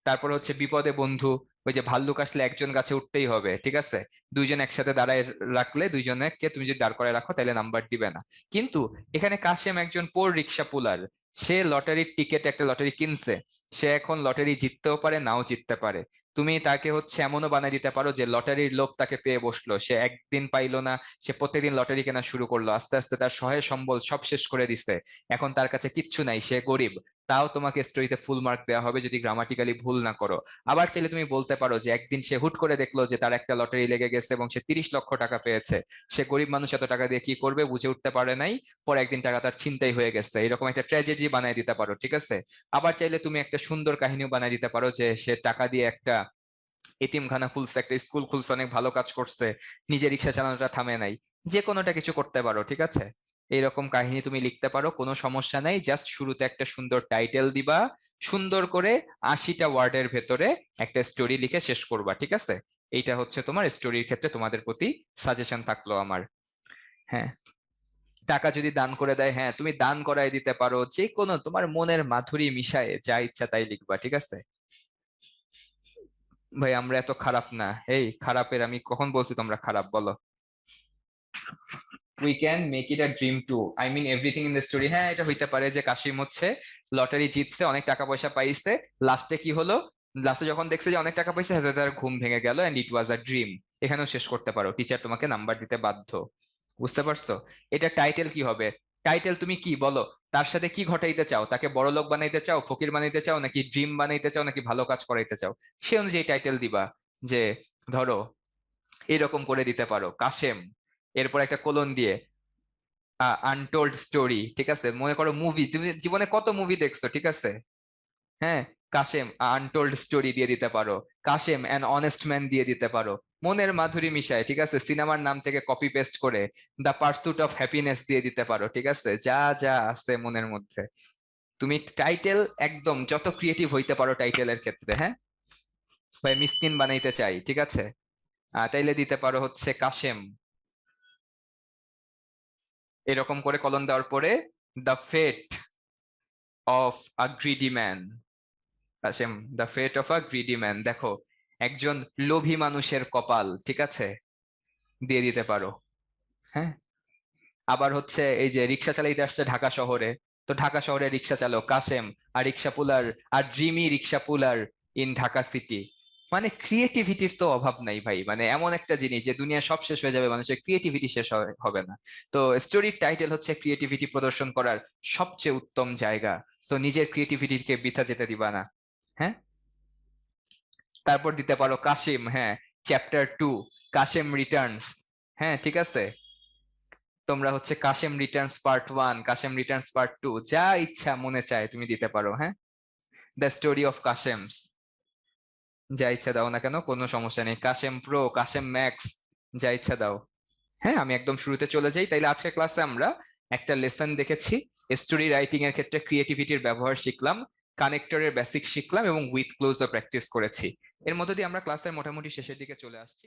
তারপর হচ্ছে বিপদে বন্ধু, ওই যে ভাল্লুক আসলে একজন গাছে উঠতেই হবে, ঠিক আছে? দুইজন একসাথে দাঁড়ায় রাখলে, দুইজনকে তুমি যদি দাঁড় করে রাখো তাহলে নাম্বার দিবে না। কিন্তু এখানে কাশেম একজন পোর রিক্সা পুলার, সে লটারির টিকিট, একটা লটারি কিনছে, সে এখন লটারি জিততেও পারে নাও জিততে পারে। তুমি তাকে হচ্ছে এমনও বানাই দিতে পারো যে লটারির লোভ তাকে পেয়ে বসলো, সে একদিন পাইলো না, সে প্রত্যেকদিন লটারি কেনা শুরু করলো, আস্তে আস্তে তার সহায় সম্বল সব শেষ করে দিছে, এখন তার কাছে কিচ্ছু নাই, সে গরিব। তাও তোমাকে স্টোরিতে ফুল মার্ক দেওয়া হবে যদি গ্রামাটিক্যালি ভুল না করো। আবার চাইলে তুমি বলতে পারো যে একদিন সে হুট করে দেখলো যে তার একটা লটারি লেগে গেছে এবং সে 30 লক্ষ টাকা পেয়েছে, সে গরিব মানুষ, এত টাকা দিয়ে কি করবে বুঝে উঠতে পারে নাই, পরে একদিন টাকা তার ছিনতাই হয়ে গেছে, এরকম একটা ট্র্যাজেডি বানাই দিতে পারো, ঠিক আছে? আবার চাইলে তুমি একটা সুন্দর কাহিনীও বানাই দিতে পারো যে সে টাকা দিয়ে একটা এতিমখানা খুলছে, একটা স্কুল খুলছে, অনেক ভালো কাজ করছে, নিজে রিক্সা চালানোটা থামে নাই, যে কোনোটা কিছু করতে পারো, ঠিক আছে? এইরকম কাহিনী তুমি লিখতে পারো, কোনো সমস্যা নাই, জাস্ট শুরুতে একটা সুন্দর টাইটেল দিবা, সুন্দর করে 80টা ওয়ার্ডের ভেতরে একটা স্টোরি লিখে শেষ করবা, ঠিক আছে? এইটা হচ্ছে তোমার স্টোরির ক্ষেত্রে তোমাদের প্রতি সাজেশন থাকলো আমার। হ্যাঁ, টাকা যদি দান করে দেয়, হ্যাঁ তুমি দান করাই দিতে পারো, যে কোনো তোমার মনের মাধুরী মিশায়ে যা ইচ্ছা তাই লিখবা, ঠিক আছে? ভাই আমরা এত খারাপ না, এই খারাপের আমি কখন বলছি তোমরা খারাপ, বলো? We can make it a dream too, I mean everything in the story. হ্যাঁ, এটা হইতে পারে যে কাশিম হচ্ছে লটারি জিতছে, অনেক টাকা পয়সা পাইছে, লাস্টে কি হলো, লাস্টে যখন দেখছে যে অনেক টাকা পয়সা, হাতে তার ঘুম ভেঙে গেল and it was a dream. এখানেও শেষ করতে পারো, টিচার তোমাকে নাম্বার দিতে বাধ্য। বুঝতে পারছো? এটা টাইটেল কি হবে? টাইটেল তুমি কি বলো, তার সাথে কি ঘটাইতে চাও, তাকে বড় লোক বানাইতে চাও, ফকির বানাইতে চাও, নাকি ড্রিম বানাইতে চাও, নাকি ভালো কাজ করাইতে চাও, সে অনুযায়ী টাইটেল দিবা। যে ধরো এরকম করে দিতে পারো কাশেম, এরপর একটা কোলন দিয়ে আনটোল্ড স্টোরি, ঠিক আছে? মনে করো মুভি, তুমি জীবনে কত মুভি দেখছো, ঠিক আছে? হ্যাঁ, কাশেম আনটোল্ড স্টোরি দিয়ে দিতে পারো, কাশেম অ্যান অনেস্ট ম্যান দিয়ে দিতে পারো, মনের মাধুরী মিশায়, ঠিক আছে? সিনেমার নাম থেকে কপি পেস্ট করে দ্য পার্সুট অফ হ্যাপিনেস দিয়ে দিতে পারো, ঠিক আছে? যা যা আছে মনের মধ্যে, তুমি টাইটেল একদম যত ক্রিয়েটিভ হইতে পারো টাইটেলের ক্ষেত্রে। হ্যাঁ ভাই, মিসকিন বানাইতে চাই, ঠিক আছে? তাইলে দিতে পারো হচ্ছে কাশেম, এরকম করে কলম দেওয়ার পরে the fate of a greedy man, Kashem the fate of a greedy man, দেখো একজন লোভী মানুষের কপাল, ঠিক আছে? দিয়ে দিতে পারো। হ্যাঁ, আবার হচ্ছে এই যে রিক্সা চালাইতে আসছে ঢাকা শহরে, তো ঢাকা শহরে রিক্সা চালক কাশেম, আর রিক্সা পুলার, আর dreamy rickshaw puller in Dhaka city. মানে ক্রিয়েটিভিটির তো অভাব নাই ভাই, মানে এমন একটা জিনিস যে দুনিয়া সব শেষ হয়ে যাবে, মানুষের ক্রিয়েটিভিটি শেষ হবে না। তো স্টোরির টাইটেল হচ্ছে ক্রিয়েটিভিটি প্রদর্শন করার সবচেয়ে উত্তম জায়গা, তো নিজের ক্রিয়েটিভিটিকে বৃথা যেতে দিবা না। হ্যাঁ, তারপর দিতে পারো কাশিম, হ্যাঁ, চ্যাপ্টার 2, কাশেম রিটার্নস। হ্যাঁ, ঠিক আছে, তোমরা হচ্ছে Kashem Returns part 1, Kashem Returns part 2, যা ইচ্ছা মনে চায় তুমি দিতে পারো। হ্যাঁ, দ্য স্টোরি অফ কাশেমস, যা ইচ্ছা দাও না কেন, কোনো সমস্যা নেই, কাশেম প্রো, কাশেম ম্যাক্স, যা ইচ্ছা দাও। হ্যাঁ, আমি একদম শুরুতে চলে যাই, তাইলে আজকের ক্লাসে আমরা একটা লেসন দেখেছি, স্টোরি রাইটিং এর ক্ষেত্রে ক্রিয়েটিভিটির ব্যবহার শিখলাম, কানেক্টরের বেসিক শিখলাম এবং উইথ ক্লোজও প্র্যাকটিস করেছি। এর মধ্যে দিয়ে আমরা ক্লাসের মোটামুটি শেষের দিকে চলে আসছি।